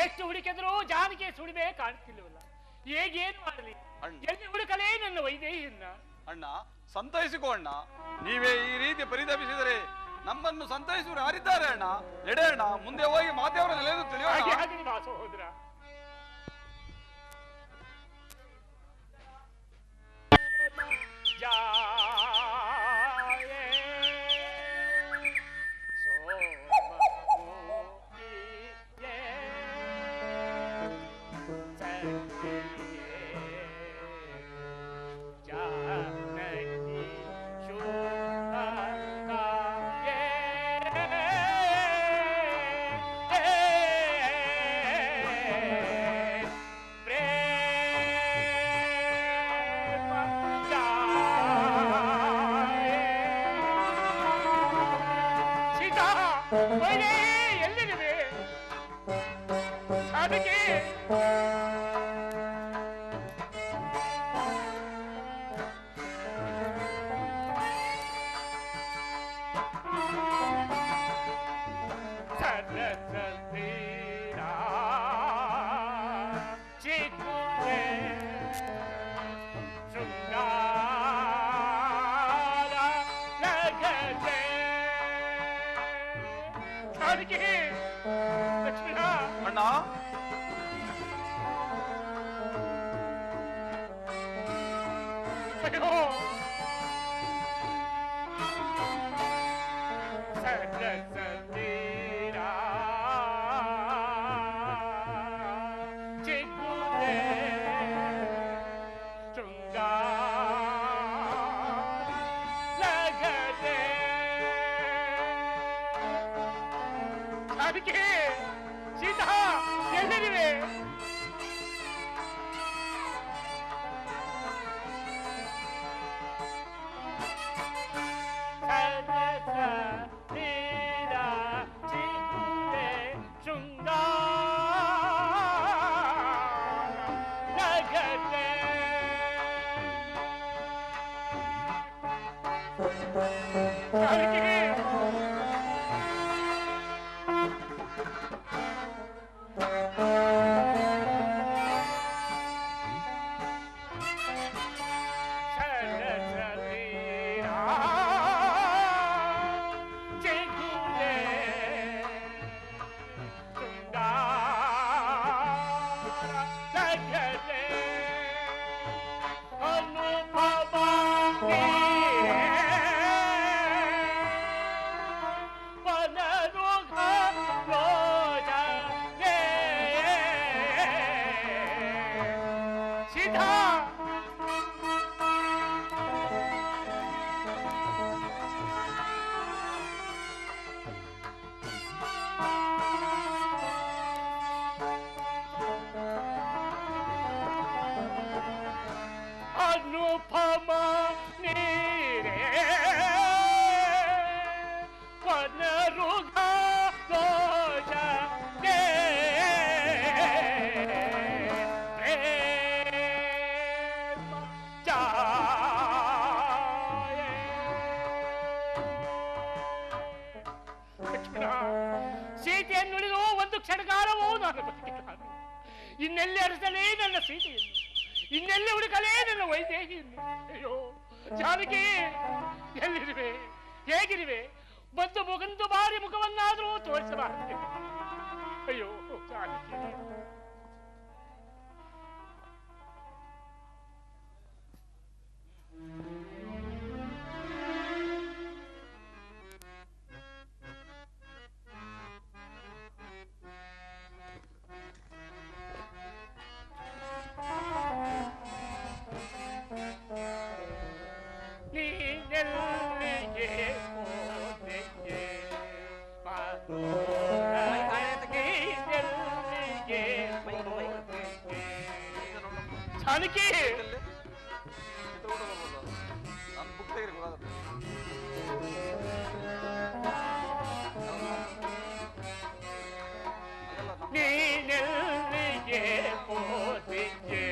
ಎಷ್ಟು ಹುಡುಕಿದ್ರು ಜಾನಕಿ ಸುಳಿವೆ ಕಾಣ್ತಿಲ್ಲವಲ್ಲ. ಹೇಗೇನು ಮಾಡಲಿ? ಎಲ್ಲಿ ಹುಡುಕಲೇ ನನ್ನ ವೈದೇಹಿಯನ್ನ? ಅಣ್ಣ, ಸಂತೈಸಿಕೋ ಅಣ್ಣ. ನೀವೇ ಈ ರೀತಿ ಪರಿತಪಿಸಿದರೆ ನಮ್ಮನ್ನು ಸಂತೈಸುವರು ಯಾರಿದ್ದಾರೆ ಅಣ್ಣ? ನಡೆ ಅಣ್ಣ, ಮುಂದೆ ಹೋಗಿ ಮಾತೆಯವರ ನೆಲೆಯನ್ನು ತಿಳಿಯೋಣ. ಸಹೋದರ, ಎಲ್ಲಿದೆ ಅದಕ್ಕೆ ಅಣ್ಣ, ಅದಕ್ಕೆ ಸೀತಾ ಎಲ್ಲಿವೆ? ಸೀತೆಯನ್ನುಳಿದು ಒಂದು ಕ್ಷಣಕಾಲವೂ ನಾನು ಬದುಕಿದ್ದಾನೆ. ಇನ್ನೆಲ್ಲಿ ಅರಸಲೇ ನನ್ನ ಸೀತೆಯನ್ನು, ಇನ್ನೆಲ್ಲಿ ಹುಡುಕಲೇ ನನ್ನ ವೈದೇಹಿಯನ್ನು. ಅಯ್ಯೋ ಜಾನಕಿ, ಎಲ್ಲಿರುವೆ, ಹೇಗಿರುವೆ? ಬಂದು ಮುಗಂದು ಬಾರಿ ಮುಖವನ್ನಾದರೂ ತೋರಿಸಬಾರದು. ಅಯ್ಯೋ ಜಾನಕಿ. ಜಾನಕಿ ನೀನೆಲ್ಲಿಗೆ ಹೋದಿಗೆ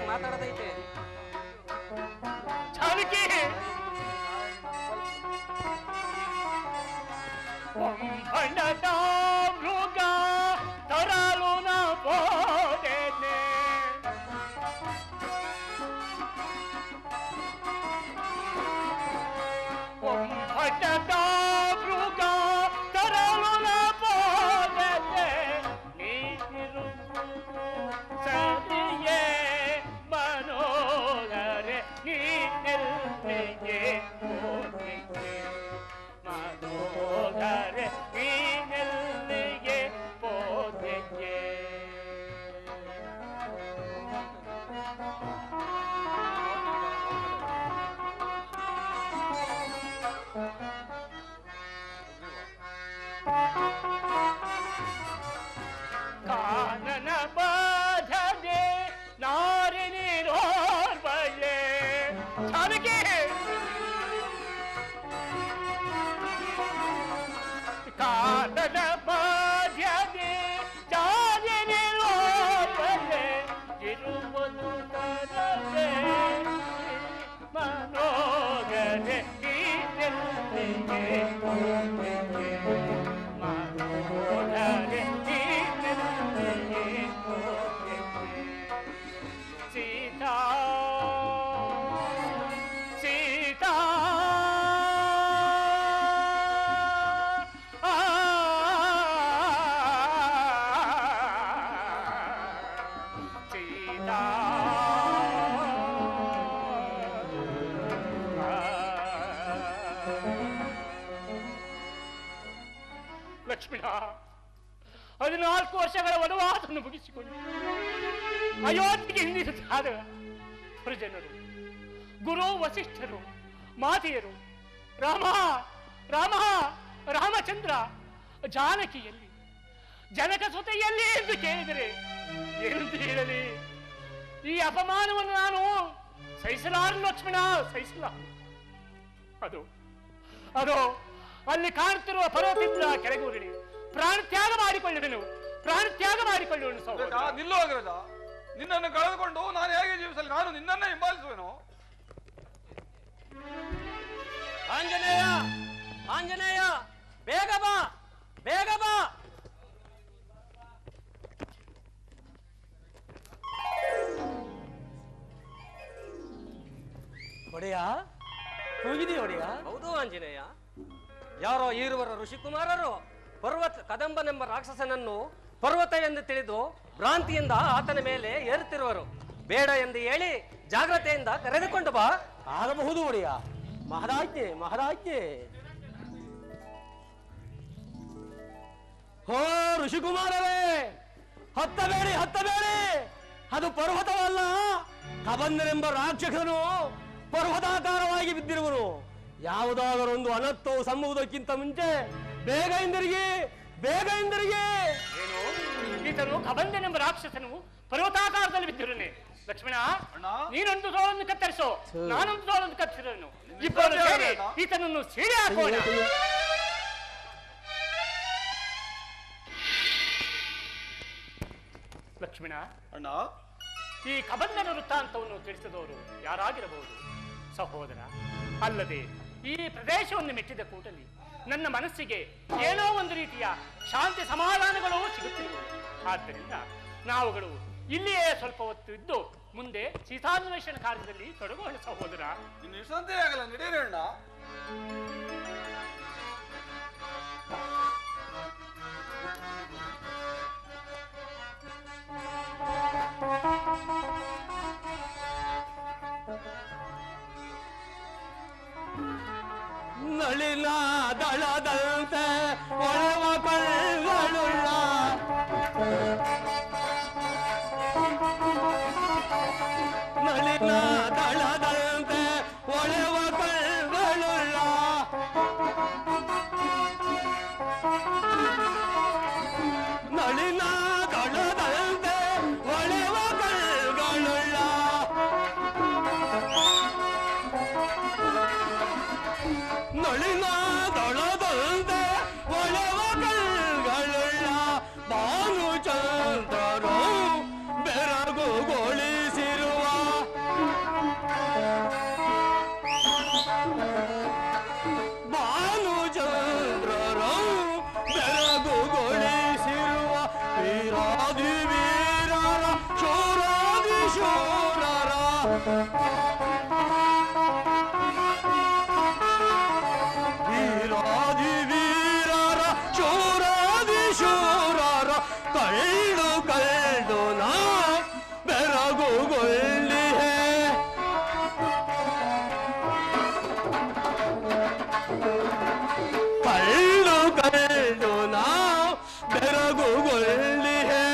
ಮಾತಾಡದೈತೆ ಜಾನಕಿ ಬಣ್ಣದ ಮೃಗ ತರಲು ನ ಬೋದೇನೆ ಬಣ್ಣದ ಮೃಗ ತರಲು ನ ಬೋದೇನೆ ನೀರು ಸರಿಯೇ ಮನೋಹರೆ ನೀನೆಲ್ಲಿಗೆ ಹೋದಿಗೆ ಮನೋಹರೆ ನೀನೆಲ್ಲಿಗೆ ಹೋದಿಗೆ ಕಾನನ ಬಾಧದೆ ನಾರಿನೋರ್ವಳೆ ಜಾನಕಿ ಕಾನನ ಬಾಧದೆ ಜಾರಿನೋರ್ವಳೆ ಇರುವುದು ತರದೆ ಮನೋಗರೆ ನೀನೆಲ್ಲಿಗೆ ಹೋದಿಗೆ ಮನೋಗರೆ ನೀನೆಲ್ಲಿಗೆ ಹೋದಿಗೆ ಸೀತಾ ಸೀತಾ ಸೀತಾ ಲಕ್ಷ್ಮಣ 14 ವರ್ಷಗಳ ವನವಾಸವನ್ನು ಮುಗಿಸಿಕೊಂಡು ಅಯೋಧ್ಯೆಗೆ ಹಿಂದಿರುತ್ತಾದ ಪ್ರಜನರು, ಗುರು ವಸಿಷ್ಠರು, ಮಾತೆಯರು ರಾಮ ರಾಮ ರಾಮಚಂದ್ರ ಜಾನಕಿಯಲ್ಲಿ ಜನಕ ಸುತೆಯಲ್ಲಿ ಎಂದು ಕೇಳಿದರೆ ಏನಂತ ಹೇಳಲಿ? ಈ ಅಪಮಾನವನ್ನು ನಾನು ಸಹಿಸಲಾರು ಲಕ್ಷ್ಮಣ, ಸಹಿಸಲಾರು. ಅದು ಅದು ಅಲ್ಲಿ ಕಾಣುತ್ತಿರುವ ಪರ್ವತದಿಂದ ಕೆಳಗೂರಿಡಿ ಪ್ರಾಣ ತ್ಯಾಗ ಮಾಡಿಕೊಳ್ಳುವೆನು, ಪ್ರಾಣ ತ್ಯಾಗ ಮಾಡಿಕೊಳ್ಳುವನು. ನಿಲ್ಲು ಅಗ್ರಜ, ನಿನ್ನನ್ನು ಕಳೆದುಕೊಂಡು ನಾನು ಹೇಗೆ ಜೀವಿಸಲಿ? ನಾನು ನಿನ್ನನ್ನೇ ಹಿಂಬಾಲಿಸುವೆನು. ಆಂಜನೇಯ, ಆಂಜನೇಯ, ಬೇಗ ಬಾ, ಬೇಗ ಬಾ. ಒಡೆಯ, ಹೋಗಿದೆಯಾ ಒಡೆಯ? ಹೌದು ಆಂಜನೇಯ. ಯಾರೋ ಈರುವರ ಋಷಿಕುಮಾರರು ಕದಂಬನೆಂಬ ರಾಕ್ಷಸನನ್ನು ಪರ್ವತ ಎಂದು ತಿಳಿದು ಭ್ರಾಂತಿಯಿಂದ ಆತನ ಮೇಲೆ ಏರುತ್ತಿರುವರು. ಬೇಡ ಎಂದು ಹೇಳಿ ಜಾಗ್ರತೆಯಿಂದ ಕರೆದುಕೊಂಡು ಬಾ. ಆಗಬಹುದು ಒಡೆಯ. ಮಹಾರಾಜ್ಞೆ, ಮಹಾರಾಜ್ಞೆ. ಹೋ ಋಷಿಕುಮಾರರೇ, ಹತ್ತಬೇಡಿ, ಹತ್ತಬೇಡಿ. ಅದು ಪರ್ವತವಲ್ಲ, ಕಬಂದನೆಂಬ ರಾಕ್ಷಸನು ಪರ್ವತಾಕಾರವಾಗಿ ಬಿದ್ದಿರುವನು. ಯಾವುದಾದರೊಂದು ಅನರ್ಥವು ಸಂಭುವುದಕ್ಕಿಂತ ಮುಂಚೆ ಬೇಗ ಹಿಂದಿರುಗಿ, ಬೇಗ ಹಿಂದಿರುಗಿ. ಏನು ಈತನು ಕಬಂದನೆಂಬ ರಾಕ್ಷಸನು ಪರ್ವತಾಕಾರದಲ್ಲಿ ಬಿದ್ದಿರುನೆ. ಲಕ್ಷ್ಮಣ, ನೀನೊಂದು ತೋಳನ್ನು ಕತ್ತರಿಸೋ, ನಾನೊಂದು ತೋಳನ್ನು ಕತ್ತರಿಸೋನು. ಇಬ್ಬರು ಸೇರಿ ಈತನನ್ನು ಸೀಳಿ ಹಾಕೋಣ. ಲಕ್ಷ್ಮಣ ಅಣ್ಣ, ಈ ಕಬಂದನ ವೃತ್ತಾಂತವನ್ನು ತಿಳಿಸಿದವರು ಯಾರಾಗಿರಬಹುದು? ಸಹೋದರ, ಅಲ್ಲದೆ ಈ ಪ್ರದೇಶವನ್ನು ಮೆಟ್ಟಿದ ಕೂಡಲೇ ನನ್ನ ಮನಸ್ಸಿಗೆ ಏನೋ ಒಂದು ರೀತಿಯ ಶಾಂತಿ ಸಮಾಧಾನಗಳು ಸಿಗುತ್ತಿರುವುದು. ಆದ್ದರಿಂದ ನಾವುಗಳು ಇಲ್ಲಿಯೇ ಸ್ವಲ್ಪ ಹೊತ್ತು ಇದ್ದು ಮುಂದೆ ಸೀತಾನ್ವೇಷಣ ಕಾರ್ಯದಲ್ಲಿ ತೊಡಗೋಣ ಸಹೋದರ. ಇನ್ನು ವಿಶ್ರಾಂತಿ ಆಗಲ್ಲ, ನಡೆಯಿರಿ ಅಣ್ಣ. ನಳಿನ ದಳದಂತೆ ಒಳವ ಕಳ್ಳುಳ್ಳ ನಳಿನ ದಳದಂತೆ ಒಳವ ಕಳ್ಳುಳ್ಳ ನಳಿನ ದಳದಂತೆ ಒಳವ ಕಳ್ಳುಳ್ಳ ನಳಿನ ದಳದಂತೆ ಒಳವ ಕಳ್ಳುಳ್ಳ ಭಾನುಚಂದ್ರರು ಬೆರಗುಗೊಳಿಸಿರುವ ಭಾನುಚಂದ್ರರು ಬೆರಗುಗೊಳಿಸಿರುವ ವೀರಾದಿ ವೀರರ ಶೂರಾದಿ ಶೂರರ ವೀರಾದಿ ವೀರರ ಶೂರಾದಿ ಶೂರರ ಕಳ್ಳು ಕಳ್ಳು ನಾ ಬೆರಗುಗೊಳ್ಳಿಹೆ ಕಳ್ಳು ಕಳ್ಳು ನಾ ಬೆರಗುಗೊಳ್ಳಿಹೆ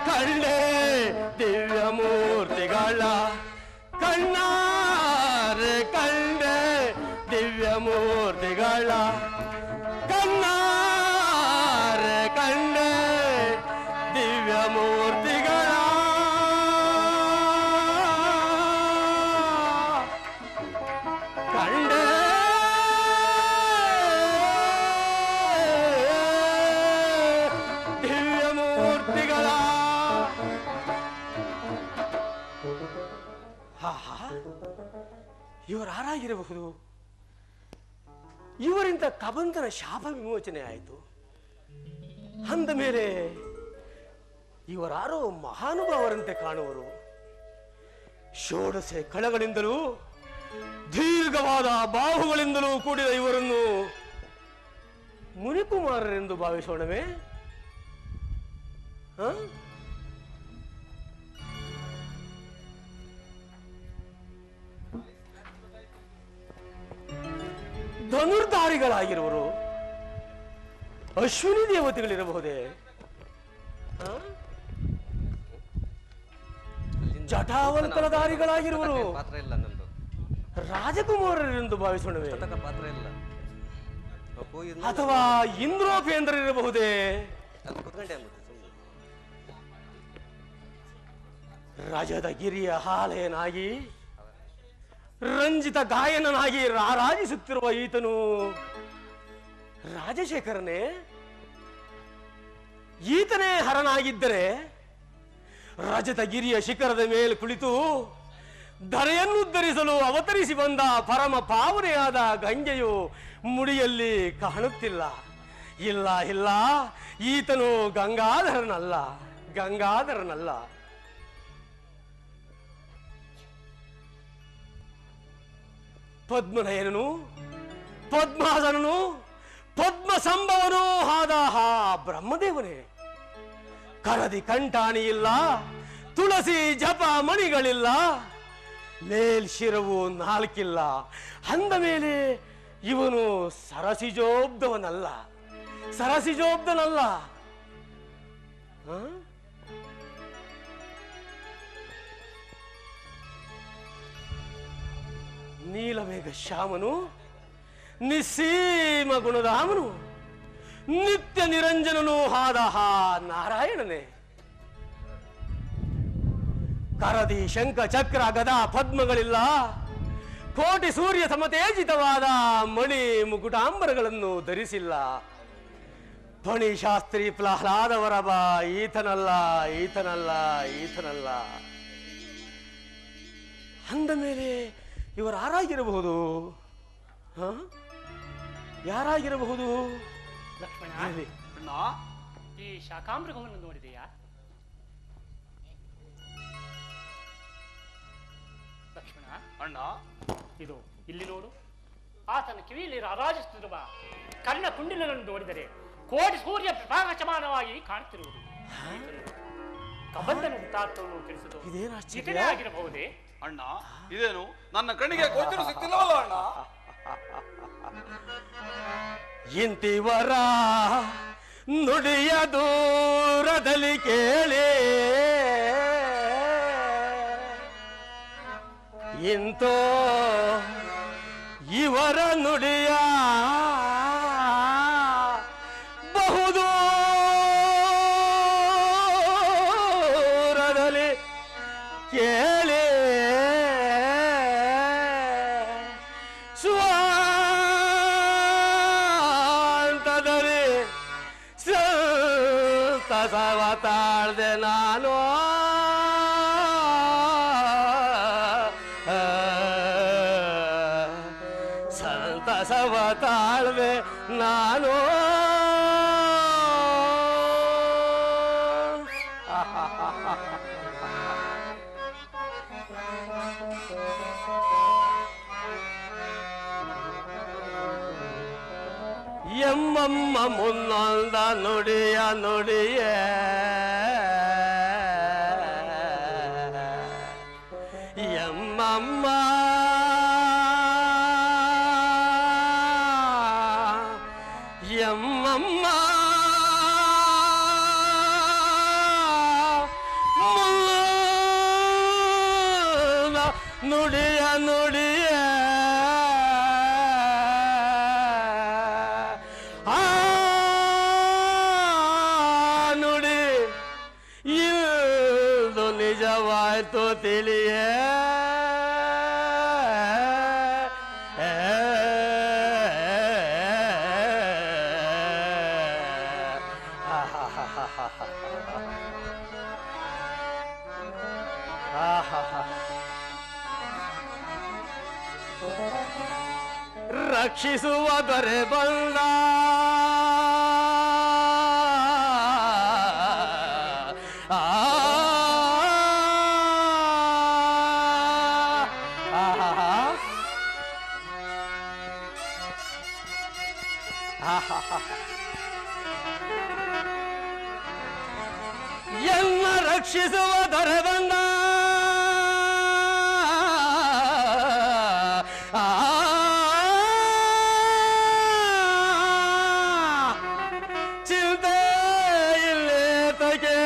ಕಳ್ಳೆ ದಿವ್ಯ ಮೂರ್ತಿಗಳ ಕಣ್ಣಾರೆ ಕಂಡೆ ದಿವ್ಯ ಮೂರ್ತಿಗಳ ಕಣ್ಣಾರೆ ಕಂಡೆ ದಿವ್ಯ ಮೂರ್ತಿಗಳ ಕಂಡೆ ದಿವ್ಯ ಮೂರ್ತಿಗಳ. ಇವರು ಯಾರಾಗಿರಬಹುದು? ಇವರಿಂದ ಕಬಂದನ ಶಾಪ ವಿಮೋಚನೆ ಆಯಿತು ಅಂದ ಮೇಲೆ ಇವರಾರೋ ಮಹಾನುಭಾವರಂತೆ ಕಾಣುವರು. ಷೋಡಶೆ ಕಳಗಳಿಂದಲೂ ದೀರ್ಘವಾದ ಬಾಹುಗಳಿಂದಲೂ ಕೂಡಿದ ಇವರನ್ನು ಮುನಿಕುಮಾರರೆಂದು ಭಾವಿಸೋಣವೇ? ಧನುರ್ಧಾರಿಗಳಾಗಿರುವರು ಅಶ್ವಿನಿ ದೇವತೆಗಳಿರಬಹುದೇ? ಜಟಾವಂತರಧಾರಿಗಳಾಗಿರುವರು ಪಾತ್ರ ಇಲ್ಲ, ನಂದು ರಾಜಕುಮಾರರೆಂದು ಭಾವಿಸೋಣವೇ? ಪಾತ್ರ ಇಲ್ಲ. ಅಥವಾ ಇಂದ್ರೋಪೇಂದ್ರರಿರಬಹುದೇ? ರಜದ ಗಿರಿಯ ಹಾಲೆಯನಾಗಿ ರಂಜಿತ ಗಾಯನನಾಗಿ ರಾರಾಜಿಸುತ್ತಿರುವ ಈತನು ರಾಜಶೇಖರನೇ? ಈತನೇ ಹರನಾಗಿದ್ದರೆ ರಜತಗಿರಿಯ ಶಿಖರದ ಮೇಲೆ ಕುಳಿತು ಧರೆಯನ್ನು ಉದ್ಧರಿಸಲು ಅವತರಿಸಿ ಬಂದ ಪರಮ ಪಾವನೆಯಾದ ಗಂಗೆಯು ಮುಡಿಯಲ್ಲಿ ಕಾಣುತ್ತಿಲ್ಲ. ಇಲ್ಲ ಇಲ್ಲ, ಈತನು ಗಂಗಾಧರನಲ್ಲ, ಗಂಗಾಧರನಲ್ಲ. ಪದ್ಮನಯನನು, ಪದ್ಮಾಸನನು, ಪದ್ಮ ಸಂಭವನೂ ಆದ ಬ್ರಹ್ಮದೇವನೇ. ಕರದಿ ಕಂಠಾಣಿ ಇಲ್ಲ, ತುಳಸಿ ಜಪ ಮಣಿಗಳಿಲ್ಲ, ಮೇಲ್ಶಿರವು ನಾಲ್ಕಿಲ್ಲ. ಅಂದ ಮೇಲೆ ಇವನು ಸರಸಿಜೋಬ್ದವನಲ್ಲ, ಸರಸಿಜೋಬ್ದನಲ್ಲ. ನೀಲಮೇಘ ಶ್ಯಾಮನು, ನಿಸ್ಸೀಮ ಗುಣಧಾಮನು, ನಿತ್ಯ ನಿರಂಜನನು ಆದ ನಾರಾಯಣನೇ. ಕರದಿ ಶಂಖ ಚಕ್ರ ಗದಾ ಪದ್ಮಗಳಿಲ್ಲ, ಕೋಟಿ ಸೂರ್ಯ ಸಮತೇಜಿತವಾದ ಮಣಿ ಮುಕುಟಾಂಬರಗಳನ್ನು ಧರಿಸಿಲ್ಲ. ಧ್ವನಿಶಾಸ್ತ್ರಿ ಪ್ರಹ್ಲಾದವರ ಬಾ ಈತನಲ್ಲ, ಈತನಲ್ಲ, ಈತನಲ್ಲ. ಅಂದ ಮೇಲೆ ಇವರು ಯಾರಾಗಿರಬಹುದು? ಯಾರಾಗಿರಬಹುದು? ಲಕ್ಷ್ಮಣ, ಅಣ್ಣ, ಈ ಶಾಕಾಮೃಗವನ್ನು ನೋಡಿದೆಯಾ? ಲಕ್ಷ್ಮಣ, ಅಣ್ಣ, ಇದು ಇಲ್ಲಿ ನೋಡು. ಆತನ ಕಿವಿಯಲ್ಲಿ ರಾರಾಜಿಸುತ್ತಿರುವ ಕರ್ಣ ಕುಂಡಲಗಳನ್ನು ನೋಡಿದರೆ ಕೋಟಿ ಸೂರ್ಯ ಪ್ರಕಾಶಮಾನವಾಗಿ ಕಾಣುತ್ತಿರುವುದು. ಕಬಂಧನದ ತಾತ್ವವನ್ನು ತಿಳಿಸಿದು ಇತನೇ ಆಗಿರಬಹುದೇ? ಅಣ್ಣ, ಇದೇನು ನನ್ನ ಕಣ್ಣಿಗೆ ಗೋಚರ ಸಿಕ್ತಿಲ್ಲವಲ್ಲ ಅಣ್ಣ? ಇಂತಿವರ ನುಡಿಯ ದೂರದಲ್ಲಿ ಕೇಳಿ, ಇಂತೋ ಇವರ ನುಡಿಯ ಬಹುದೂರದಲ್ಲಿ ಕೇಳಿ, ಸ್ವಾಂತದಲ್ಲಿ ಸಂತಸವ ತಾಳ್ದೆ ನಾನು. ಸಂತಸವ ತಾಳ್ವೆ ನಾನು. ಎಮ್ಮಮ್ಮ ಮುನ್ನೊಂದ ನುಡಿಯ ನುಡಿಯೇ ಎಮ್ಮಮ್ಮ ಎಮ್ಮಮ್ಮ ಮುನ್ನ ನುಡಿಯ ನುಡಿಯ ಆ ನುಡಿ ಇದು ನಿಜವಾಯ್ತು ತಿಳಿಯೇ. ರಕ್ಷಿಸುವ ದೊರೆ ಬಂದ, ಎಲ್ಲ ರಕ್ಷಿಸುವ ದೊರೆ ಬಂದ. ಚಿಂತೆ ಇಲ್ಲೇತಗೆ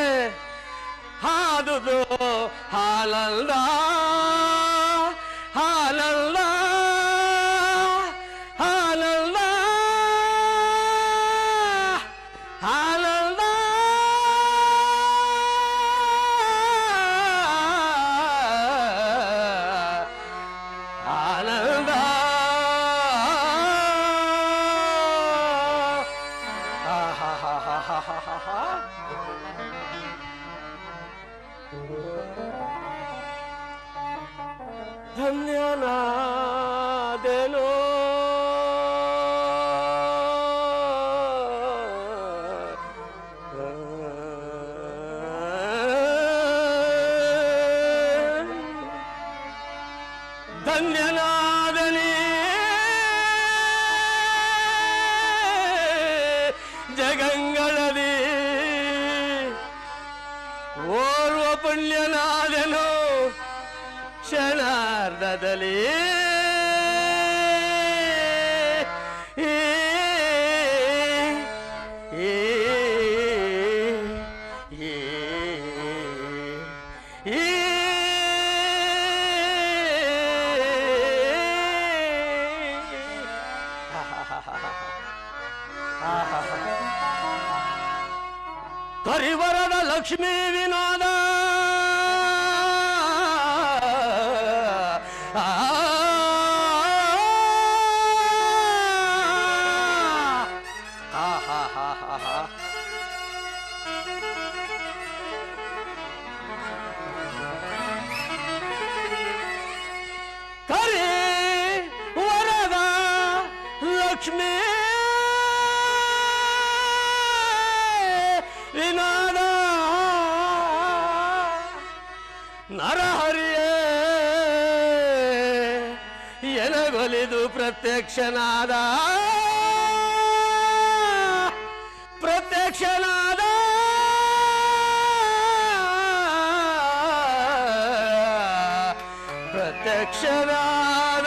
ಹಾದುದು ಹಾಲಲ್ಲ, ಹಾಲಲ್ಲ, ಹಾಲಲ್ಲ, ಹಾಲಲ್ಲ. ಆನಂದ ಧನ್ಯನಾದೆನೋ ಧನ್ಯನಾದನಿ ಜಗಂಗಳದಿ ಓರ್ವ ಪುಣ್ಯನಾದೆನು ಕ್ಷಣಾರ್ಧದಲ್ಲಿ ಕರಿವರದ ಲಕ್ಷ್ಮೀ ವಿನೋದ ಕರಿ ವರದ ಲಕ್ಷ್ಮೀ ವಿನೋದ ನರಹರಿಯೇ ಎನಗೊಲಿದು ಪ್ರತ್ಯಕ್ಷನಾದ ಪ್ರತ್ಯಕ್ಷನಾದ ಪ್ರತ್ಯಕ್ಷನಾದ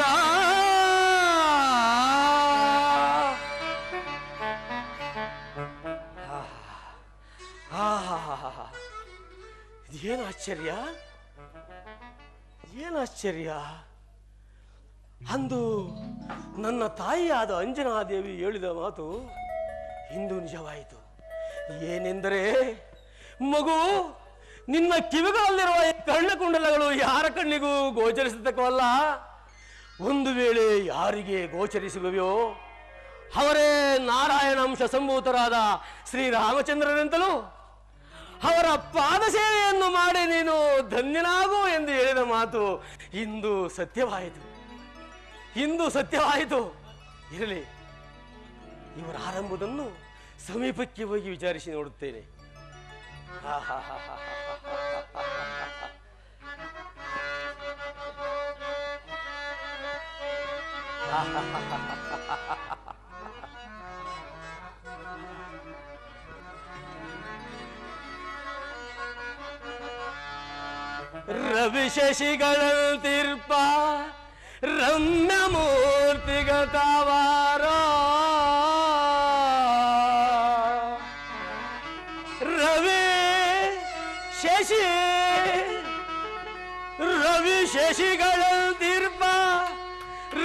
ಏನು ಆಶ್ಚರ್ಯ, ಏನು ಆಶ್ಚರ್ಯ. ಅಂದು ನನ್ನ ತಾಯಿಯಾದ ಅಂಜನಾದೇವಿ ಹೇಳಿದ ಮಾತು ಇಂದು ನಿಜವಾಯಿತು. ಏನೆಂದರೆ, ಮಗು, ನಿನ್ನ ಕಿವಿಗಳಲ್ಲಿರುವ ಕರ್ಣಕುಂಡಲಗಳು ಯಾರ ಕಣ್ಣಿಗೂ ಗೋಚರಿಸತಕ್ಕವಲ್ಲ. ಒಂದು ವೇಳೆ ಯಾರಿಗೆ ಗೋಚರಿಸುವೆಯೋ ಅವರೇ ನಾರಾಯಣಾಂಶ ಸಂಭೂತರಾದ ಶ್ರೀರಾಮಚಂದ್ರನೆಂತಲೂ ಅವರ ಪಾದ ಸೇವೆಯನ್ನು ಮಾಡಿ ನೀನು ಧನ್ಯನಾಗು ಎಂದು ಹೇಳಿದ ಮಾತು ಇಂದು ಸತ್ಯವಾಯಿತು, ಇಂದು ಸತ್ಯವಾಯಿತು. ಇರಲಿ, ಇವರಾರಂಭುದನ್ನು ಸಮೀಪಕ್ಕೆ ಹೋಗಿ ವಿಚಾರಿಸಿ ನೋಡುತ್ತೇನೆ. ರವಿ ಶಶಿಗಳಂತಿರ್ಪ ರಮ್ಯ ಮೂರ್ತಿಗತವಾರ ರವಿ ಶಶಿಗಳಂತಿರ್ಪ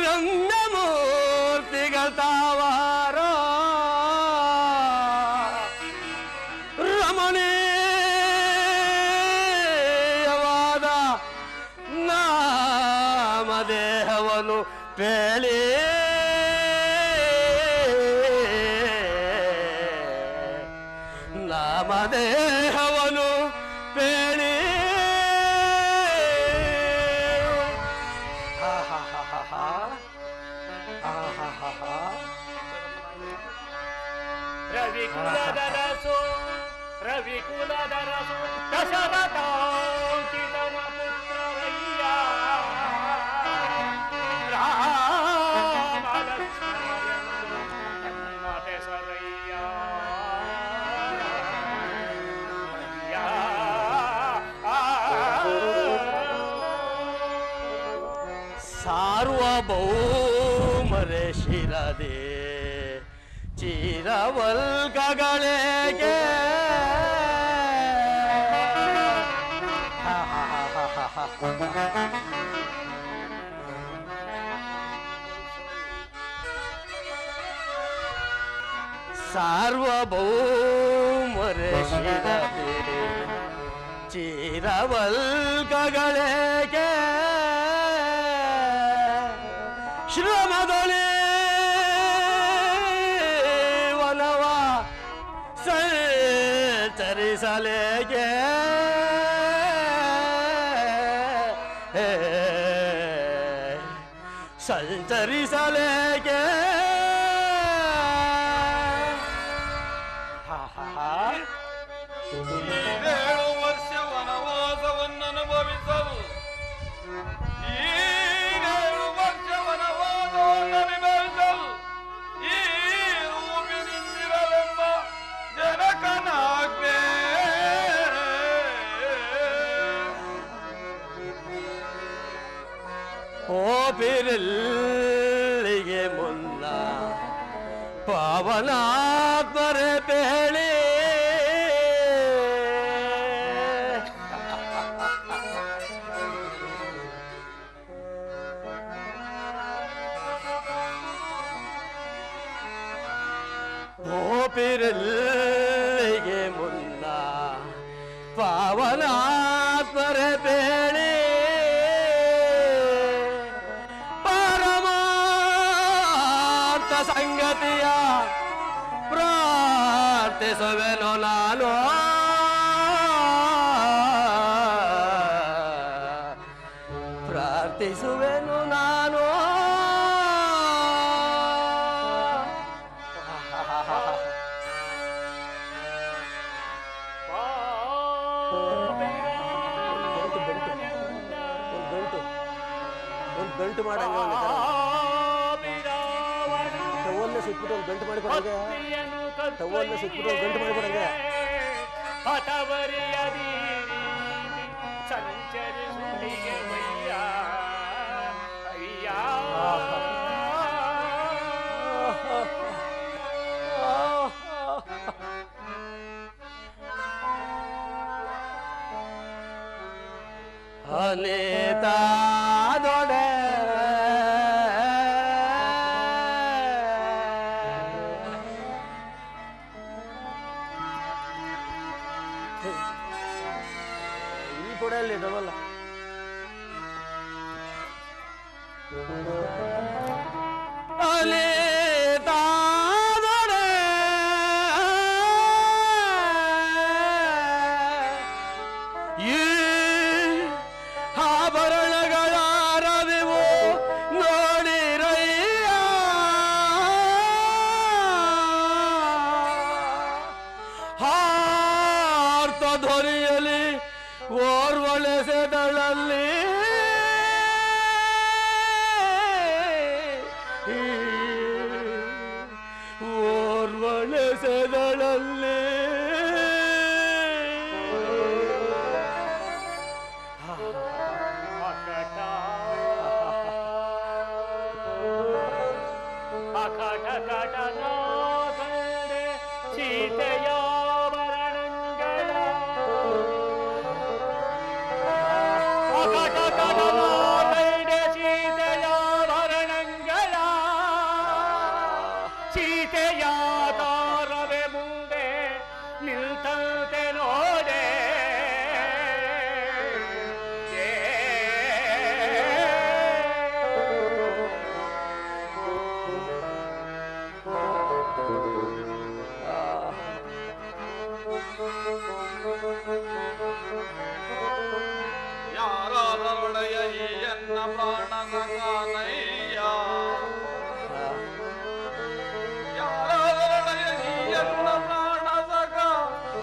ರಮ್ಯ ಮೂರ್ತಿಗತವಾರ ದೇಹವನ್ನು ಪೇಳಿ ನಾಮದೇಹವನ್ನು ಪೇಳಿ ರವಿಕುಲದರಸು ರವಿಕುಲದರಸು ದಶರಥಾಂಕಿತನ ಪುತ್ರವಯ್ಯ ಸಾರ್ವಭೌಮರೆ ಶಿರದೆ ಚಿರವಲ್ಕಗಳಿಗೆ ಸಾರ್ವಭೌಮರೆ ಶಿರದೆ ಚಿರವಲ್ಕಗಳಿಗೆ ಶ್ರಮದೊಳೆ ವನವ ಸಂಚರಿಸಲೇಗೆ ಹೋಪಿರಲ್ಲಿಗೆ ಮುನ್ನ ಪಾವನಾತ್ಮರೆ ಬೇಳೆ ಹೋಪಿರಲ್ಲಿಗೆ ಮುನ್ನ ಪಾವನಾತ್ಮರೆ ಬೇಳೆ ಸಂಗತಿಯ ಪ್ರಾರ್ಥಿಸುವೆನು ನಾನು ಪ್ರಾರ್ಥಿಸುವೆನು ನಾನು ಒಂದು ಗಂಟು ಮಾಡಂಗ ಸುಟ್ಬಿಟ್ಟು ಒಂದು ಗಂಟು ಮಾಡಿಕೊಡಂಗೆ ಟವಲ್ನ ಸುಟ್ಬಿಟ್ಟು ಒಂದು ಗಂಟು ಮಾಡಿಕೊಡಂಗೆ ಅನೇತಾದೊಡೆ ಈ ಕೊಡಲ್ಲಿ ಡಬಲ್ಲ ಅನೇತಾದೊಡೆ ಈ ಆಭರಣಗಳ ರವಿವು ನೋಡಿರಯ್ಯ ಹಾರ್ತ ಧ್ವನಿಯಲಿ ಓರ್ವಳೆಸೆದಳಲ್ಲಿ ಓರ್ವಳೆಸೆದಳಲ್ಲಿ ಸೀತೆಯಾದಾರವೇ ಮುಂದೆ ನಿಲ್ತಂತೆ ನೋಡೆ ಯಾರಾದರೊಡೆಯ ಈ ಎನ್ನ ಪ್ರಾಣನಯ್ಯ ಯಾರಾದರೊಡೆಯ ಈ ಎನ್ನ ಪ್ರಾಣದಗ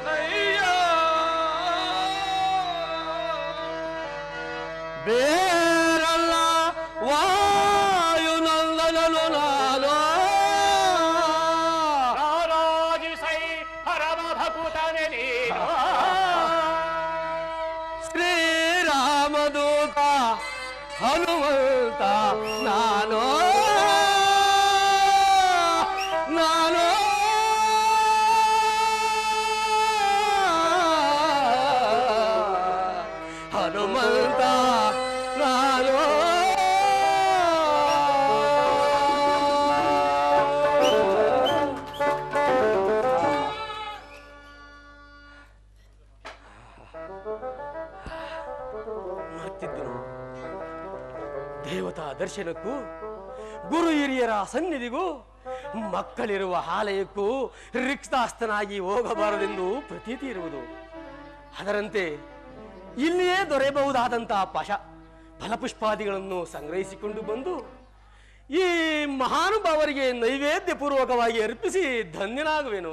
ನಯ್ಯ ಬೇರಲ್ಲ ವಾಯುನಂದನನು ನಾನು ರಾರಾಜಿಸೈ ಹರಮ ಭಕುತನೆ ನೀನು ಶ್ರೀರಾಮದೂತ ಹನುಮಂತ ನಾನು ನಾನು ಹನುಮಂತ ನಾನು ಮರ್ತಿದ್ದನು ದೇವತಾ ದರ್ಶನಕ್ಕೂ ಗುರು ಹಿರಿಯರ ಸನ್ನಿಧಿಗೂ ಮಕ್ಕಳಿರುವ ಆಲಯಕ್ಕೂ ರಿಕ್ತಾಸ್ತನಾಗಿ ಹೋಗಬಾರದೆಂದು ಪ್ರತೀತಿ ಇರುವುದು. ಅದರಂತೆ ಇಲ್ಲಿಯೇ ದೊರೆಯಬಹುದಾದಂತಹ ಫಲಪುಷ್ಪಾದಿಗಳನ್ನು ಸಂಗ್ರಹಿಸಿಕೊಂಡು ಬಂದು ಈ ಮಹಾನುಭಾವರಿಗೆ ನೈವೇದ್ಯ ಪೂರ್ವಕವಾಗಿ ಅರ್ಪಿಸಿ ಧನ್ಯನಾಗುವೆನು.